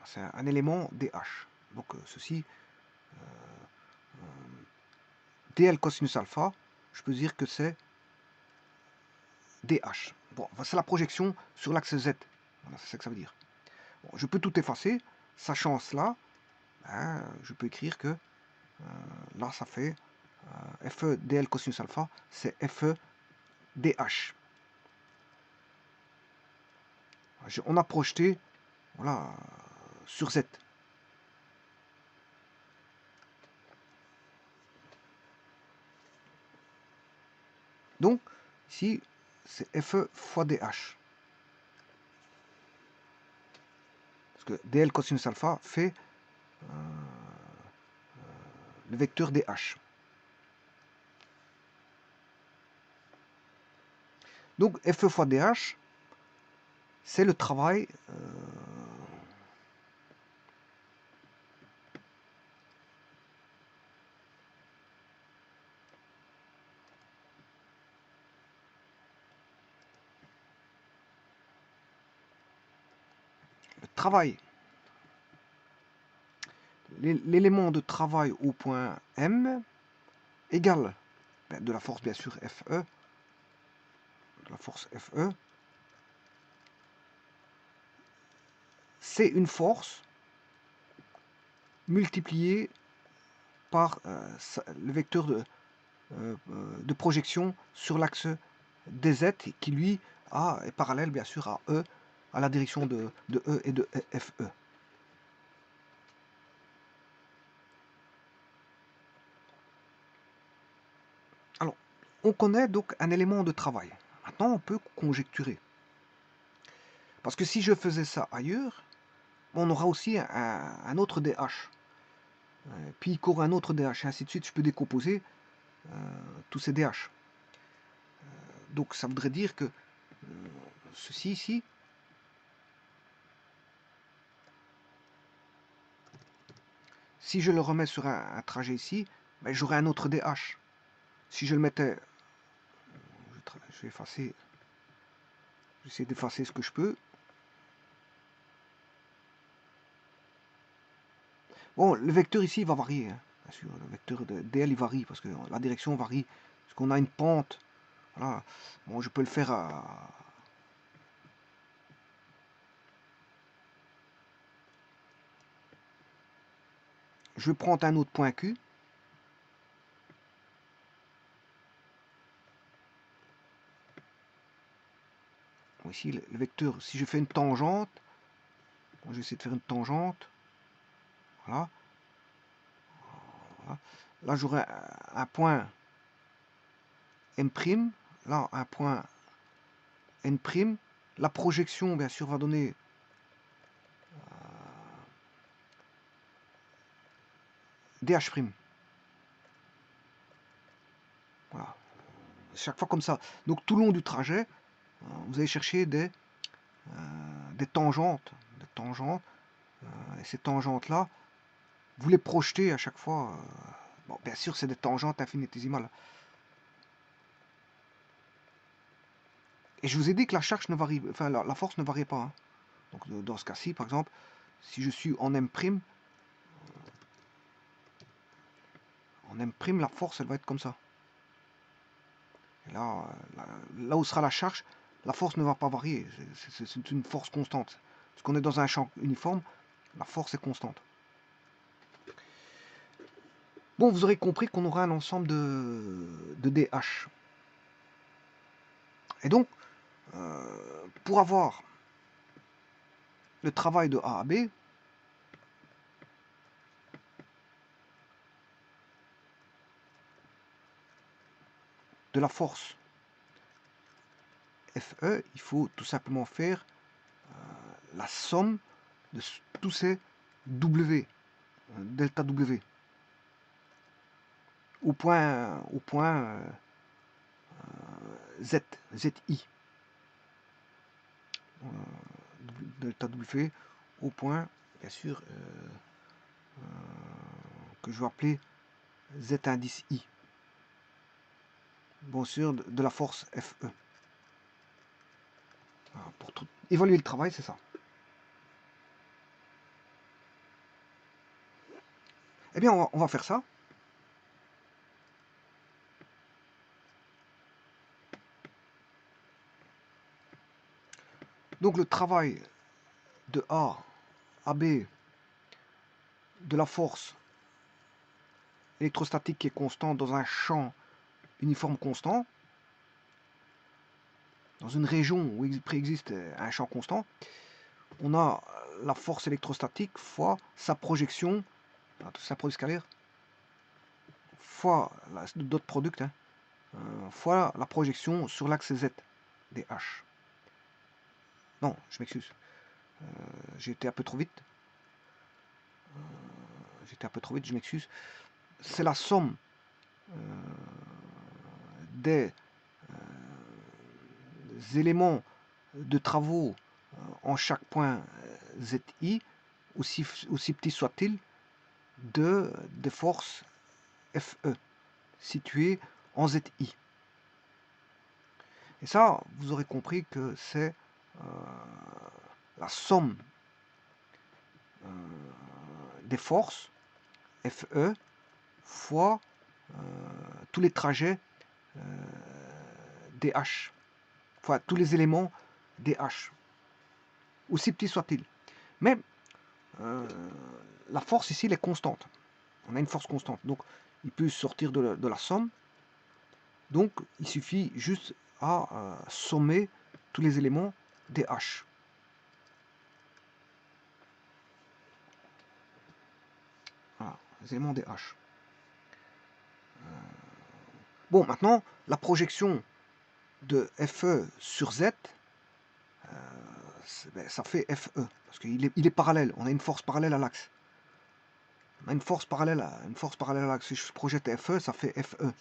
C'est un élément DH. Donc, ceci, DL cosinus alpha, je peux dire que c'est DH. Bon, c'est la projection sur l'axe Z. Voilà, c'est ça que ça veut dire. Bon, je peux tout effacer. Sachant cela, hein, je peux écrire que là, ça fait FE DL cosinus alpha, c'est FE DH. On a projeté, voilà, sur Z. Donc, ici, c'est FE fois DH. Parce que DL cosinus alpha fait le vecteur DH. Donc, FE fois DH, c'est le travail l'élément de travail au point M égale de la force, bien sûr, FE, de la force FE, c'est une force multipliée par le vecteur de projection sur l'axe DZ qui, lui, est parallèle, bien sûr, à E, à la direction de E et de FE. Alors, on connaît donc un élément de travail. Maintenant, on peut conjecturer. Parce que si je faisais ça ailleurs, on aura aussi un autre DH. Puis encore un autre DH, et ainsi de suite. Je peux décomposer tous ces DH. Donc ça voudrait dire que ceci ici, si je le remets sur un trajet ici, ben, j'aurai un autre DH. Si je le mettais, je vais effacer, j'essaie d'effacer ce que je peux. Bon, le vecteur ici il va varier, hein, bien sûr. Le vecteur de DL il varie parce que la direction varie, parce qu'on a une pente. Voilà. Bon, je peux le faire à... Je vais prendre un autre point Q. Bon, ici, le vecteur, si je fais une tangente, bon, je vais essayer de faire une tangente. Voilà. Voilà. Là, j'aurai un point M', là, un point N'. La projection, bien sûr, va donner DH'. Voilà. Chaque fois comme ça. Donc, tout le long du trajet, vous allez chercher des tangentes. Des tangentes. Et ces tangentes-là, vous les projetez à chaque fois. Bon, bien sûr, c'est des tangentes infinitésimales. Et je vous ai dit que la charge ne varie, enfin la force ne varie pas. Hein. Donc dans ce cas-ci, par exemple, si je suis en M', la force, elle va être comme ça. Et là, là où sera la charge, la force ne va pas varier. C'est une force constante. Parce qu'on est dans un champ uniforme, la force est constante. Bon, vous aurez compris qu'on aura un ensemble de DH. Et donc, pour avoir le travail de A à B, de la force FE, il faut tout simplement faire la somme de tous ces W, delta W, au point Z, ZI, delta W, au point, bien sûr, que je vais appeler Z indice I, bien sûr, de la force FE. Voilà, pour tout, évaluer le travail, c'est ça. Eh bien, on va faire ça. Donc le travail de A à B de la force électrostatique qui est constante dans un champ uniforme constant, dans une région où il préexiste un champ constant, on a la force électrostatique fois sa projection, sa produit scalaire, fois la dot product, hein, fois la projection sur l'axe Z des H. Non, je m'excuse. J'ai été un peu trop vite. Je m'excuse. C'est la somme des éléments de travaux en chaque point ZI, aussi petit soit-il, des forces FE situées en ZI. Et ça, vous aurez compris que c'est la somme des forces FE fois tous les trajets DH, fois tous les éléments DH, aussi petit soit-il. Mais la force ici, elle est constante. On a une force constante. Donc, il peut sortir de la somme. Donc, il suffit juste à sommer tous les éléments DH. Voilà, les éléments DH. Bon, maintenant, la projection de FE sur Z, ça fait FE, parce qu'il est parallèle, on a une force parallèle à l'axe. On a une force parallèle à l'axe. Si je projette FE, ça fait FE.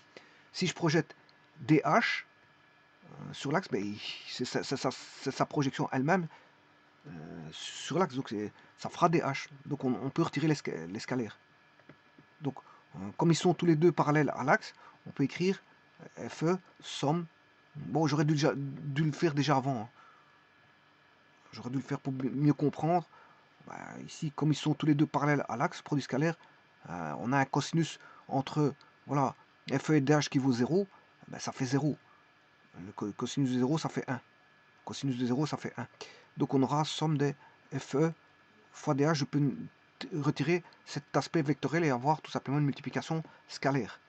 Si je projette DH sur l'axe, ben, c'est sa projection elle-même sur l'axe, donc ça fera DH. Donc on peut retirer l'escalaire. Donc, comme ils sont tous les deux parallèles à l'axe, on peut écrire FE somme. Bon, j'aurais dû le faire déjà avant. Hein. J'aurais dû le faire pour mieux comprendre. Bah, ici, comme ils sont tous les deux parallèles à l'axe, produit scalaire, on a un cosinus entre voilà, FE et DH qui vaut 0, bah, ça fait 0. Le cosinus de 0, ça fait 1. Cosinus de 0, ça fait 1. Donc on aura somme des FE fois DH. Je peux retirer cet aspect vectoriel et avoir tout simplement une multiplication scalaire.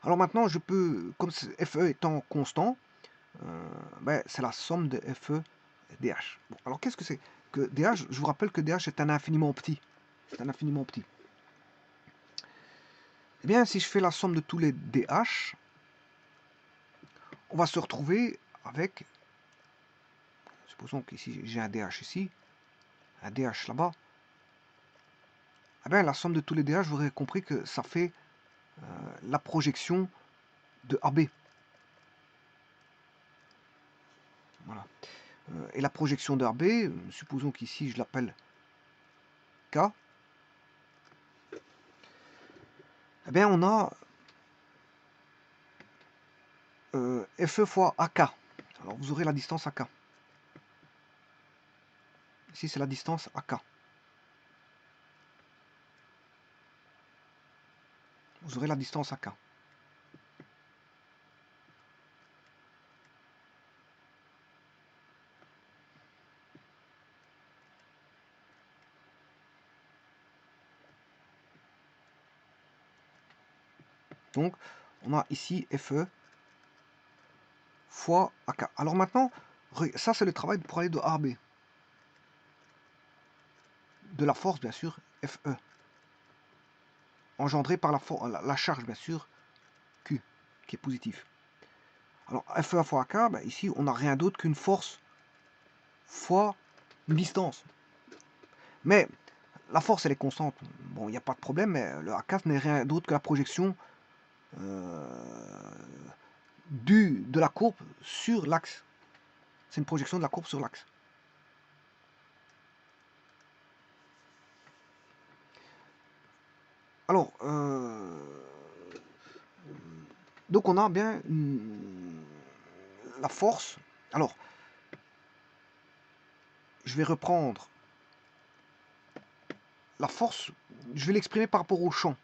Alors maintenant, je peux, comme FE étant constant, ben, c'est la somme de FE DH. Bon, alors qu'est-ce que c'est que DH? Je vous rappelle que DH est un infiniment petit. c'est un infiniment petit. Eh bien, si je fais la somme de tous les DH, on va se retrouver avec, supposons qu'ici j'ai un DH ici, un DH là-bas, eh bien, la somme de tous les DH, vous aurez compris que ça fait la projection de AB. Voilà. Et la projection de AB, supposons qu'ici je l'appelle K, eh bien on a FE fois AK. Alors vous aurez la distance AK. Ici c'est la distance AK. Vous aurez la distance AK. Donc on a ici FE fois AK. Alors maintenant, ça c'est le travail pour aller de A à B. De la force bien sûr, FE. Engendrée par la charge bien sûr, Q, qui est positive. Alors FE fois AK, ben, ici on n'a rien d'autre qu'une force fois une distance. Mais la force elle est constante. Bon, il n'y a pas de problème, mais le AK n'est rien d'autre que la projection de la courbe sur l'axe. C'est une projection de la courbe sur l'axe. Alors, donc on a bien la force. Alors, je vais reprendre la force, je vais l'exprimer par rapport au champ.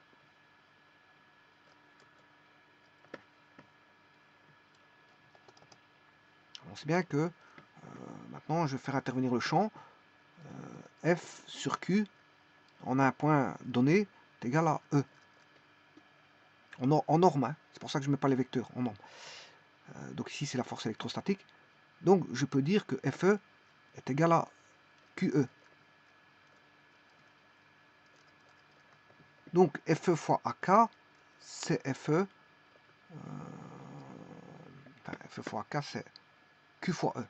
On sait bien que maintenant je vais faire intervenir le champ. F sur Q en un point donné est égal à E. En norme, hein. C'est pour ça que je ne mets pas les vecteurs en norme. Donc ici c'est la force électrostatique. Donc je peux dire que FE est égal à QE. Donc FE fois AK, c'est FE. FE fois AK, c'est Q fois E.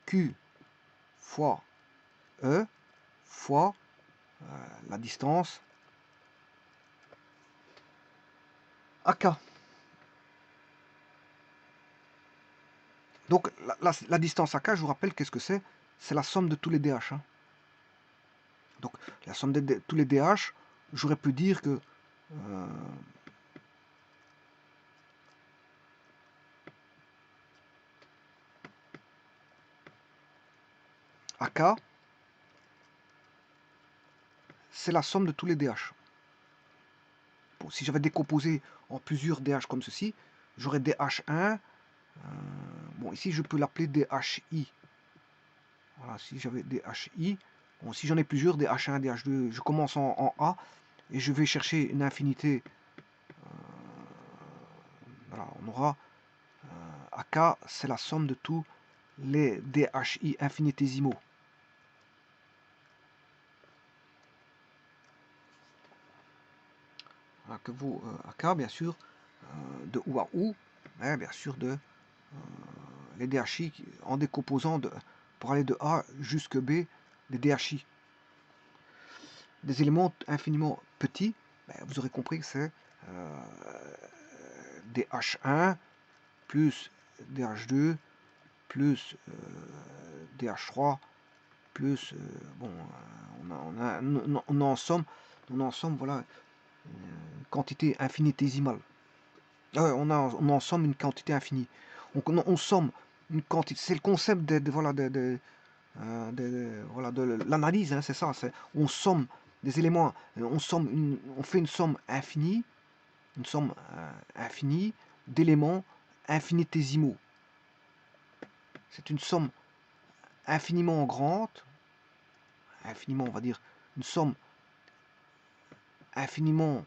Q fois E fois la distance AK. Donc la distance AK, je vous rappelle, qu'est-ce que c'est? C'est la somme de tous les DH. Hein. Donc la somme de tous les DH, j'aurais pu dire que AK, c'est la somme de tous les DH. Bon, si j'avais décomposé en plusieurs DH comme ceci, j'aurais DH1. Bon, ici je peux l'appeler DHI. Voilà, si j'avais DHI. Bon, si j'en ai plusieurs, DH1, DH2, je commence en A et je vais chercher une infinité. Voilà, on aura AK, c'est la somme de tous les DHI infinitésimaux. Voilà, que vaut AK, bien sûr, de ou à ou, hein, bien sûr, de les DHI en décomposant pour aller de A jusqu'à B, des DHI. Des éléments infiniment petits, ben, vous aurez compris que c'est DH1 plus DH2 plus DH3 plus bon on a en somme voilà une quantité infinitésimale. On en somme une quantité infinie. On somme une quantité. C'est le concept voilà voilà, de l'analyse, hein, c'est ça. On somme des éléments, on fait une somme infinie d'éléments infinitésimaux. C'est une somme infiniment grande, infiniment, on va dire, une somme infiniment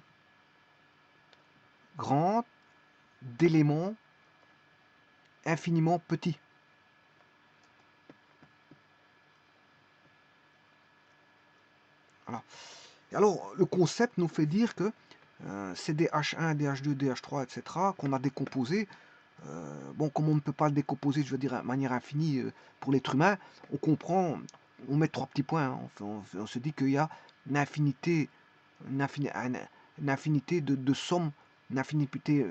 grande d'éléments infiniment petits. Voilà. Et alors, le concept nous fait dire que c'est DH1, DH2, DH3, etc., qu'on a décomposé. Bon, comme on ne peut pas le décomposer, je veux dire, de manière infinie pour l'être humain, on comprend, on met 3 petits points, hein, on se dit qu'il y a une infinité, une infinité de sommes, une infinité,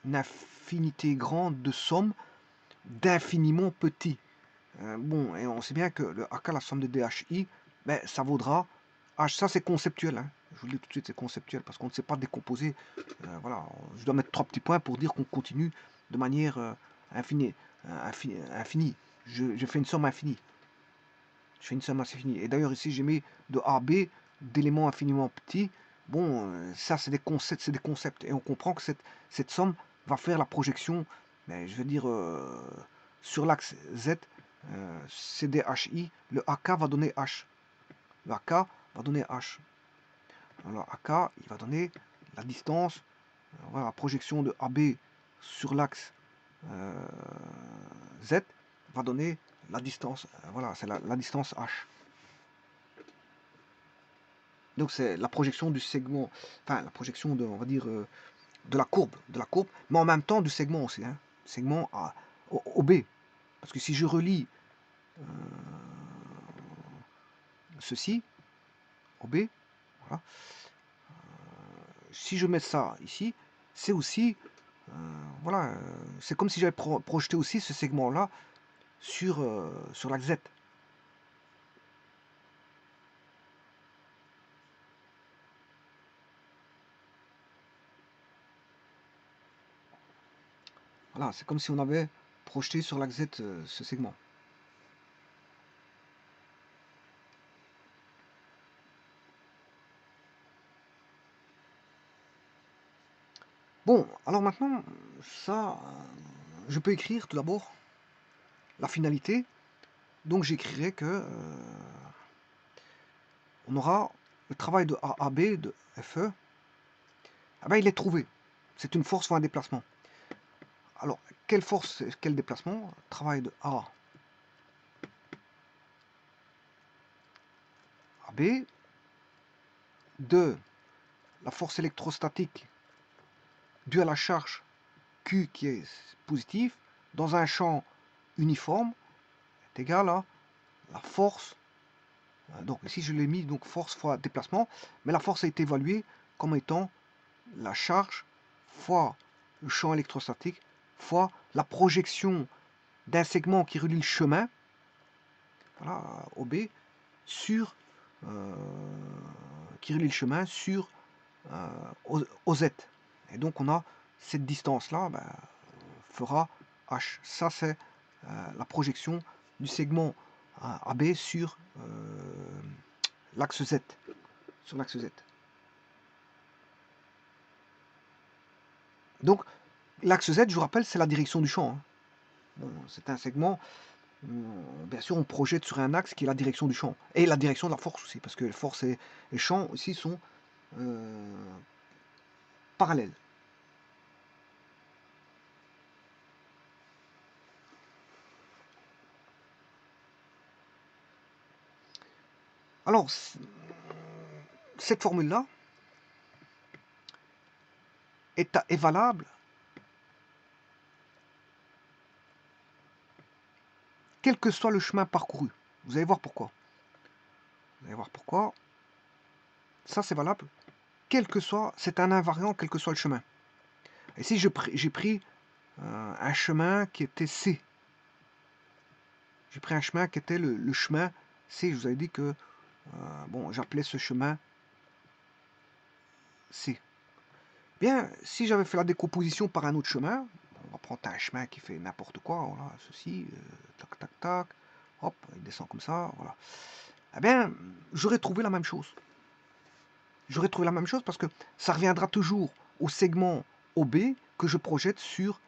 une infinité grande de sommes d'infiniment petits. Bon, et on sait bien que le AK, la somme de DHI, ben, ça vaudra H. Ça, c'est conceptuel, hein. Je vous le dis tout de suite, c'est conceptuel, parce qu'on ne sait pas décomposer. Voilà, je dois mettre 3 petits points pour dire qu'on continue de manière infinie. Infinie. Je fais une somme infinie. Je fais une somme infinie. Et d'ailleurs, ici, j'ai mis de A à B d'éléments infiniment petits. Bon, ça, c'est des concepts, c'est des concepts. Et on comprend que cette somme va faire la projection, ben, je veux dire, sur l'axe Z, CDHI, le AK va donner H. Le AK va donner H. Alors, AK, il va donner la distance, voilà, la projection de AB sur l'axe Z va donner la distance, voilà, c'est la distance H. Donc c'est la projection du segment, enfin la projection de, on va dire, de la courbe, mais en même temps du segment aussi, hein, segment OB. Parce que si je relie ceci, OB, voilà, si je mets ça ici, c'est aussi, voilà, c'est comme si j'avais projeté aussi ce segment-là sur l'axe Z. Voilà, c'est comme si on avait projeté sur l'axe Z ce segment. Bon, alors maintenant, ça, je peux écrire tout d'abord la finalité. Donc j'écrirai que on aura le travail de A à B, de FE. Ah ben, il est trouvé. C'est une force fois un déplacement. Alors, quelle force, quel déplacement? Travail de A à B, de la force électrostatique due à la charge Q qui est positive dans un champ uniforme est égal à la force. Donc ici je l'ai mis, donc force fois déplacement, mais la force a été évaluée comme étant la charge fois le champ électrostatique fois la projection d'un segment qui relie le chemin, voilà, OB, sur qui relie le chemin sur OZ. Et donc on a cette distance-là, ben, fera H. Ça c'est la projection du segment AB sur l'axe Z. Sur l'axe Z. Donc l'axe Z, je vous rappelle, c'est la direction du champ. Hein. Bon, c'est un segment, bien sûr, on projette sur un axe qui est la direction du champ. Et la direction de la force aussi, parce que les forces et les champs aussi sont parallèles. Alors, cette formule-là est valable quel que soit le chemin parcouru. Vous allez voir pourquoi. Vous allez voir pourquoi. Ça, c'est valable. Quel que soit, c'est un invariant, quel que soit le chemin. Ici, j'ai pris un chemin qui était C. J'ai pris un chemin qui était le chemin C. Je vous avais dit que, bon, j'appelais ce chemin C. Bien, si j'avais fait la décomposition par un autre chemin, on va prendre un chemin qui fait n'importe quoi, voilà, ceci, tac, tac, tac, hop, il descend comme ça, voilà. Eh bien, j'aurais trouvé la même chose. J'aurais trouvé la même chose parce que ça reviendra toujours au segment OB que je projette sur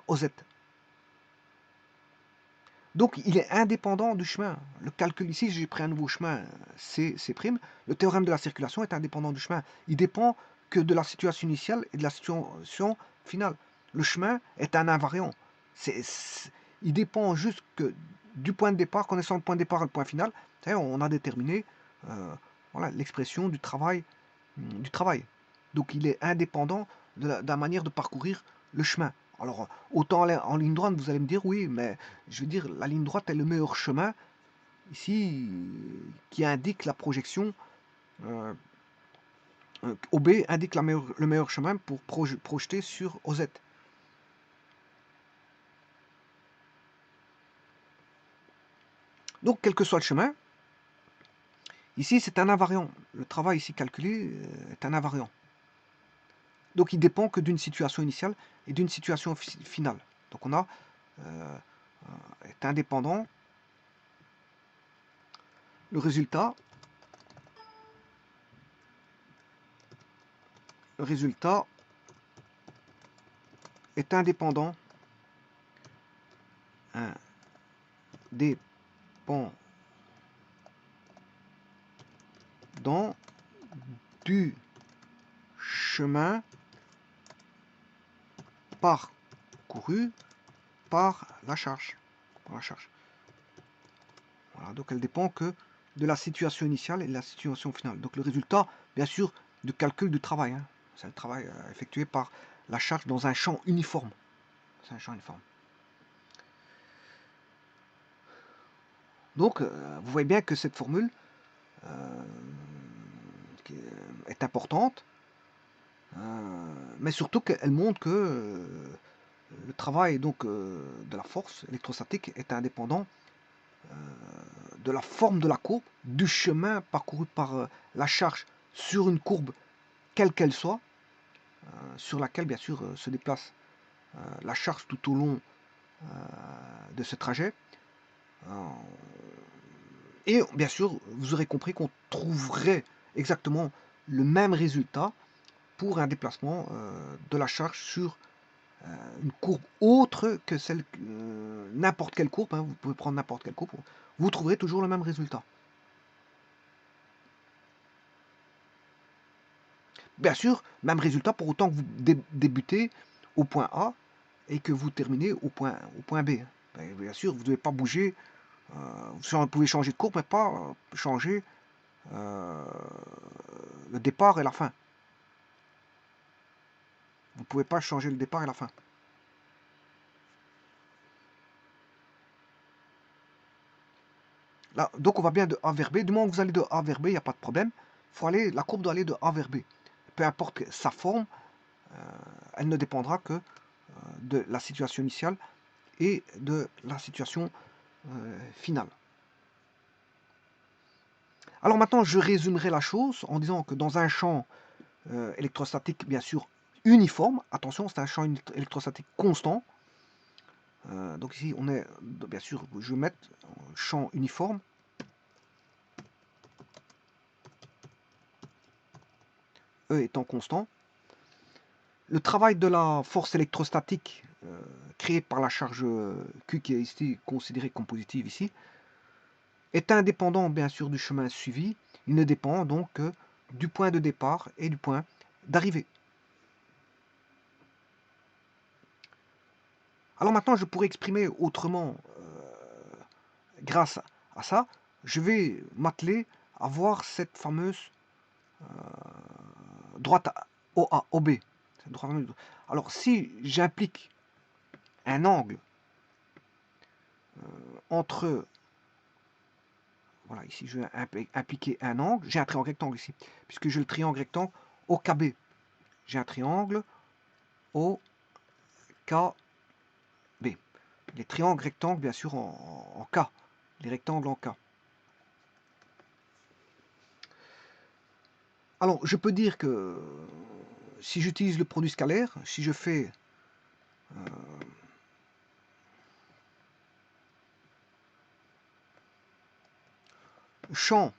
OZ. Donc il est indépendant du chemin. Le calcul ici, j'ai pris un nouveau chemin C'. Le théorème de la circulation est indépendant du chemin. Il dépend que de la situation initiale et de la situation finale. Le chemin est un invariant. Il dépend juste que du point de départ, connaissant le point de départ et le point final, on a déterminé voilà, l'expression du travail, du travail. Donc il est indépendant de la manière de parcourir le chemin. Alors autant en ligne droite, vous allez me dire oui, mais je veux dire la ligne droite est le meilleur chemin ici qui indique la projection. OB indique le meilleur chemin pour projeter sur OZ. Donc quel que soit le chemin, ici c'est un invariant. Le travail ici calculé est un invariant. Donc il dépend que d'une situation initiale et d'une situation finale. Donc on a est indépendant. Le résultat est indépendant du chemin parcouru par la charge. Voilà, donc elle dépend que de la situation initiale et de la situation finale. Donc le résultat, bien sûr, du calcul du travail. Hein. C'est le travail effectué par la charge dans un champ uniforme. C'est un champ uniforme. Donc, vous voyez bien que cette formule est importante, mais surtout qu'elle montre que le travail donc, de la force électrostatique est indépendant de la forme de la courbe, du chemin parcouru par la charge sur une courbe, quelle qu'elle soit, sur laquelle bien sûr se déplace la charge tout au long de ce trajet. Et bien sûr, vous aurez compris qu'on trouverait exactement le même résultat pour un déplacement de la charge sur une courbe autre que celle, n'importe quelle courbe, hein, vous pouvez prendre n'importe quelle courbe, vous trouverez toujours le même résultat. Bien sûr, même résultat pour autant que vous débutez au point A et que vous terminez au point B. Bien sûr, vous ne devez pas bouger, vous pouvez changer de courbe, mais pas changer le départ et la fin. Vous ne pouvez pas changer le départ et la fin. Là, donc on va bien de A vers B. Du moment que vous allez de A vers B, il n'y a pas de problème. La courbe doit aller de A vers B. Peu importe sa forme, elle ne dépendra que de la situation initiale et de la situation finale. Alors maintenant, je résumerai la chose en disant que dans un champ électrostatique, bien sûr, uniforme, attention, c'est un champ électrostatique constant. Donc ici, on est, bien sûr, je vais mettre champ uniforme. E étant constant. Le travail de la force électrostatique créée par la charge Q, qui est ici considérée comme positive ici, est indépendant bien sûr du chemin suivi. Il ne dépend donc que du point de départ et du point d'arrivée. Alors maintenant, je pourrais exprimer autrement grâce à ça. Je vais m'atteler à voir cette fameuse droite OA, OB. Alors si j'implique un angle entre, voilà, ici je vais impliquer un angle, j'ai un triangle rectangle ici, puisque j'ai le triangle rectangle OKB. J'ai un triangle OKB. Les triangles rectangles, bien sûr, en K. Les rectangles en K. Alors, je peux dire que si j'utilise le produit scalaire, si je fais le champ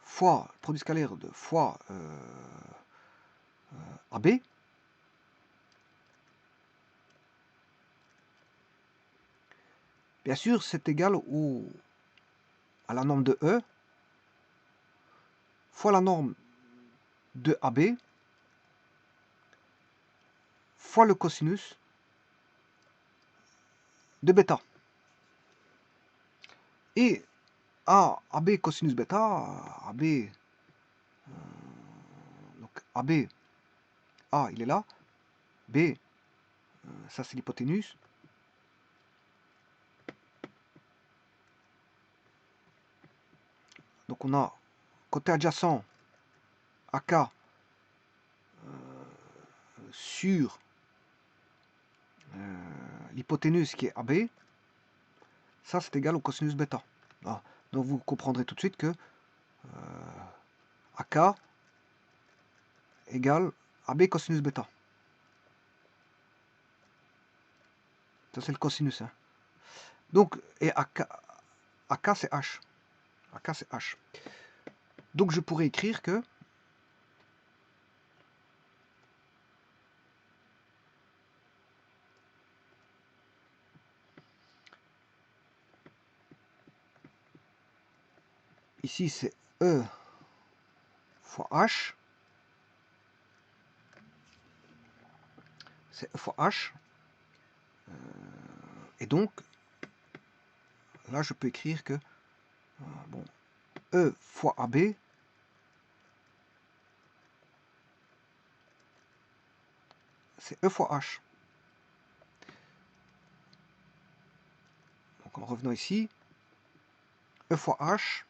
fois le produit scalaire de fois AB, bien sûr, c'est égal à la norme de E fois la norme de AB fois le cosinus de bêta. Et AB cosinus bêta, AB, donc AB, A il est là, B, ça c'est l'hypoténuse. Donc on a côté adjacent AK sur l'hypoténuse qui est AB, ça c'est égal au cosinus bêta. Ah, donc vous comprendrez tout de suite que AK égale AB cosinus bêta. Ça c'est le cosinus. Hein. Donc, et AK c'est H. AK c'est H. Donc je pourrais écrire que ici c'est E fois H. C'est E fois H. Et donc, là je peux écrire que bon, E fois AB c'est E fois H. Donc en revenant ici, E fois H,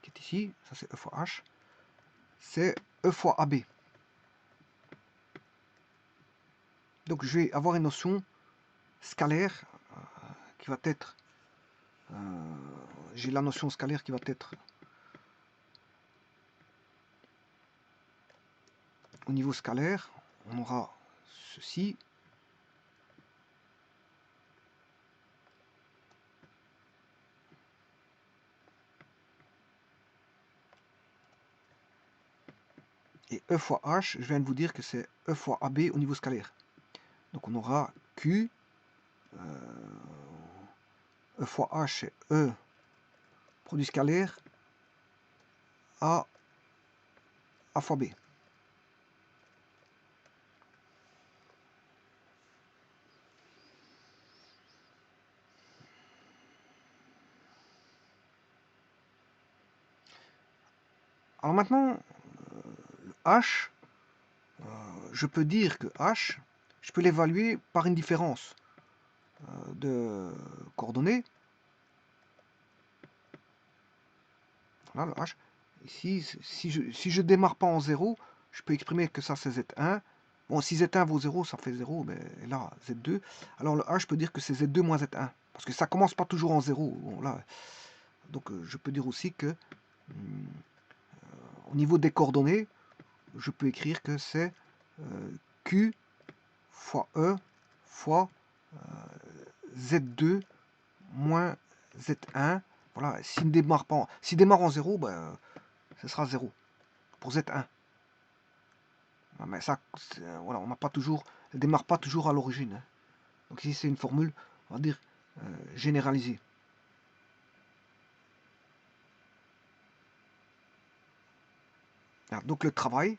qui est ici, ça c'est E fois H, c'est E fois AB. Donc je vais avoir une notion scalaire qui va être, j'ai la notion scalaire qui va être au niveau scalaire, on aura ceci. Et E fois H, je viens de vous dire que c'est E fois AB au niveau scalaire. Donc on aura Q, E fois H, c'est E, produit scalaire, A fois B. Alors maintenant, H, je peux dire que H, je peux l'évaluer par une différence de coordonnées. Voilà le H. Ici, si je démarre pas en 0, je peux exprimer que ça c'est Z1. Bon, si Z1 vaut 0, ça fait 0, mais là, Z2. Alors le H, je peux dire que c'est Z2 moins Z1. Parce que ça commence pas toujours en 0. Bon, là, donc je peux dire aussi que au niveau des coordonnées, je peux écrire que c'est Q fois E fois Z2 moins Z1. Voilà, s'il démarre pas s'il démarre en 0, ben, ce sera 0 pour Z1. Mais ça, voilà, on n'a pas toujours, elle démarre pas toujours à l'origine. Hein. Donc ici c'est une formule, on va dire, généralisée. Alors, donc le travail,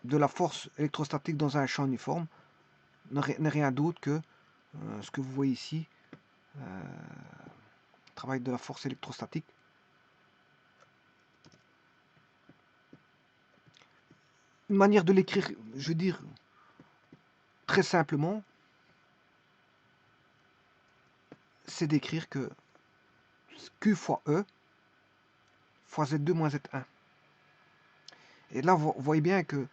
de la force électrostatique dans un champ uniforme n'est rien d'autre que ce que vous voyez ici, travail de la force électrostatique. Une manière de l'écrire, je veux dire, très simplement, c'est d'écrire que Q fois E fois Z2 moins Z1. Et là, vous voyez bien que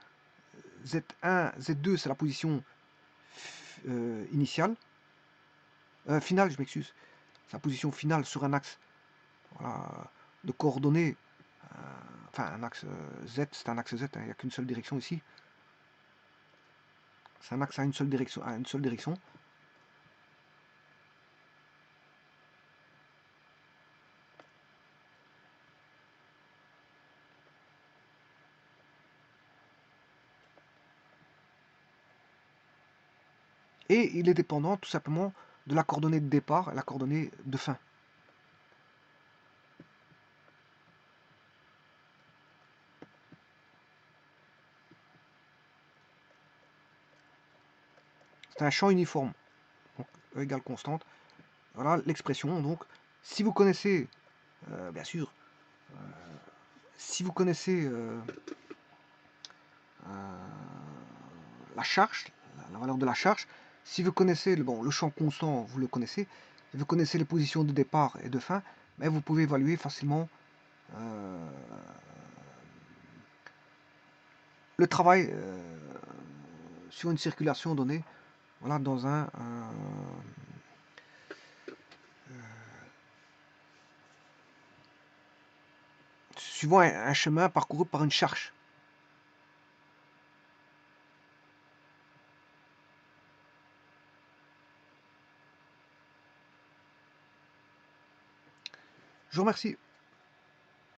Z1, Z2, c'est la position initiale, finale, je m'excuse, c'est la position finale sur un axe voilà, de coordonnées, enfin un axe Z, c'est un axe Z, hein, il n'y a qu'une seule direction ici. C'est un axe à une seule direction, Et il est dépendant tout simplement de la coordonnée de départ et la coordonnée de fin. c'est un champ uniforme. Donc E égale constante. Voilà l'expression. Donc si vous connaissez, bien sûr, si vous connaissez la charge, la valeur de la charge, si vous connaissez le champ constant, vous le connaissez, et vous connaissez les positions de départ et de fin, mais vous pouvez évaluer facilement le travail sur une circulation donnée, voilà, dans suivant un chemin parcouru par une charge. Je vous remercie.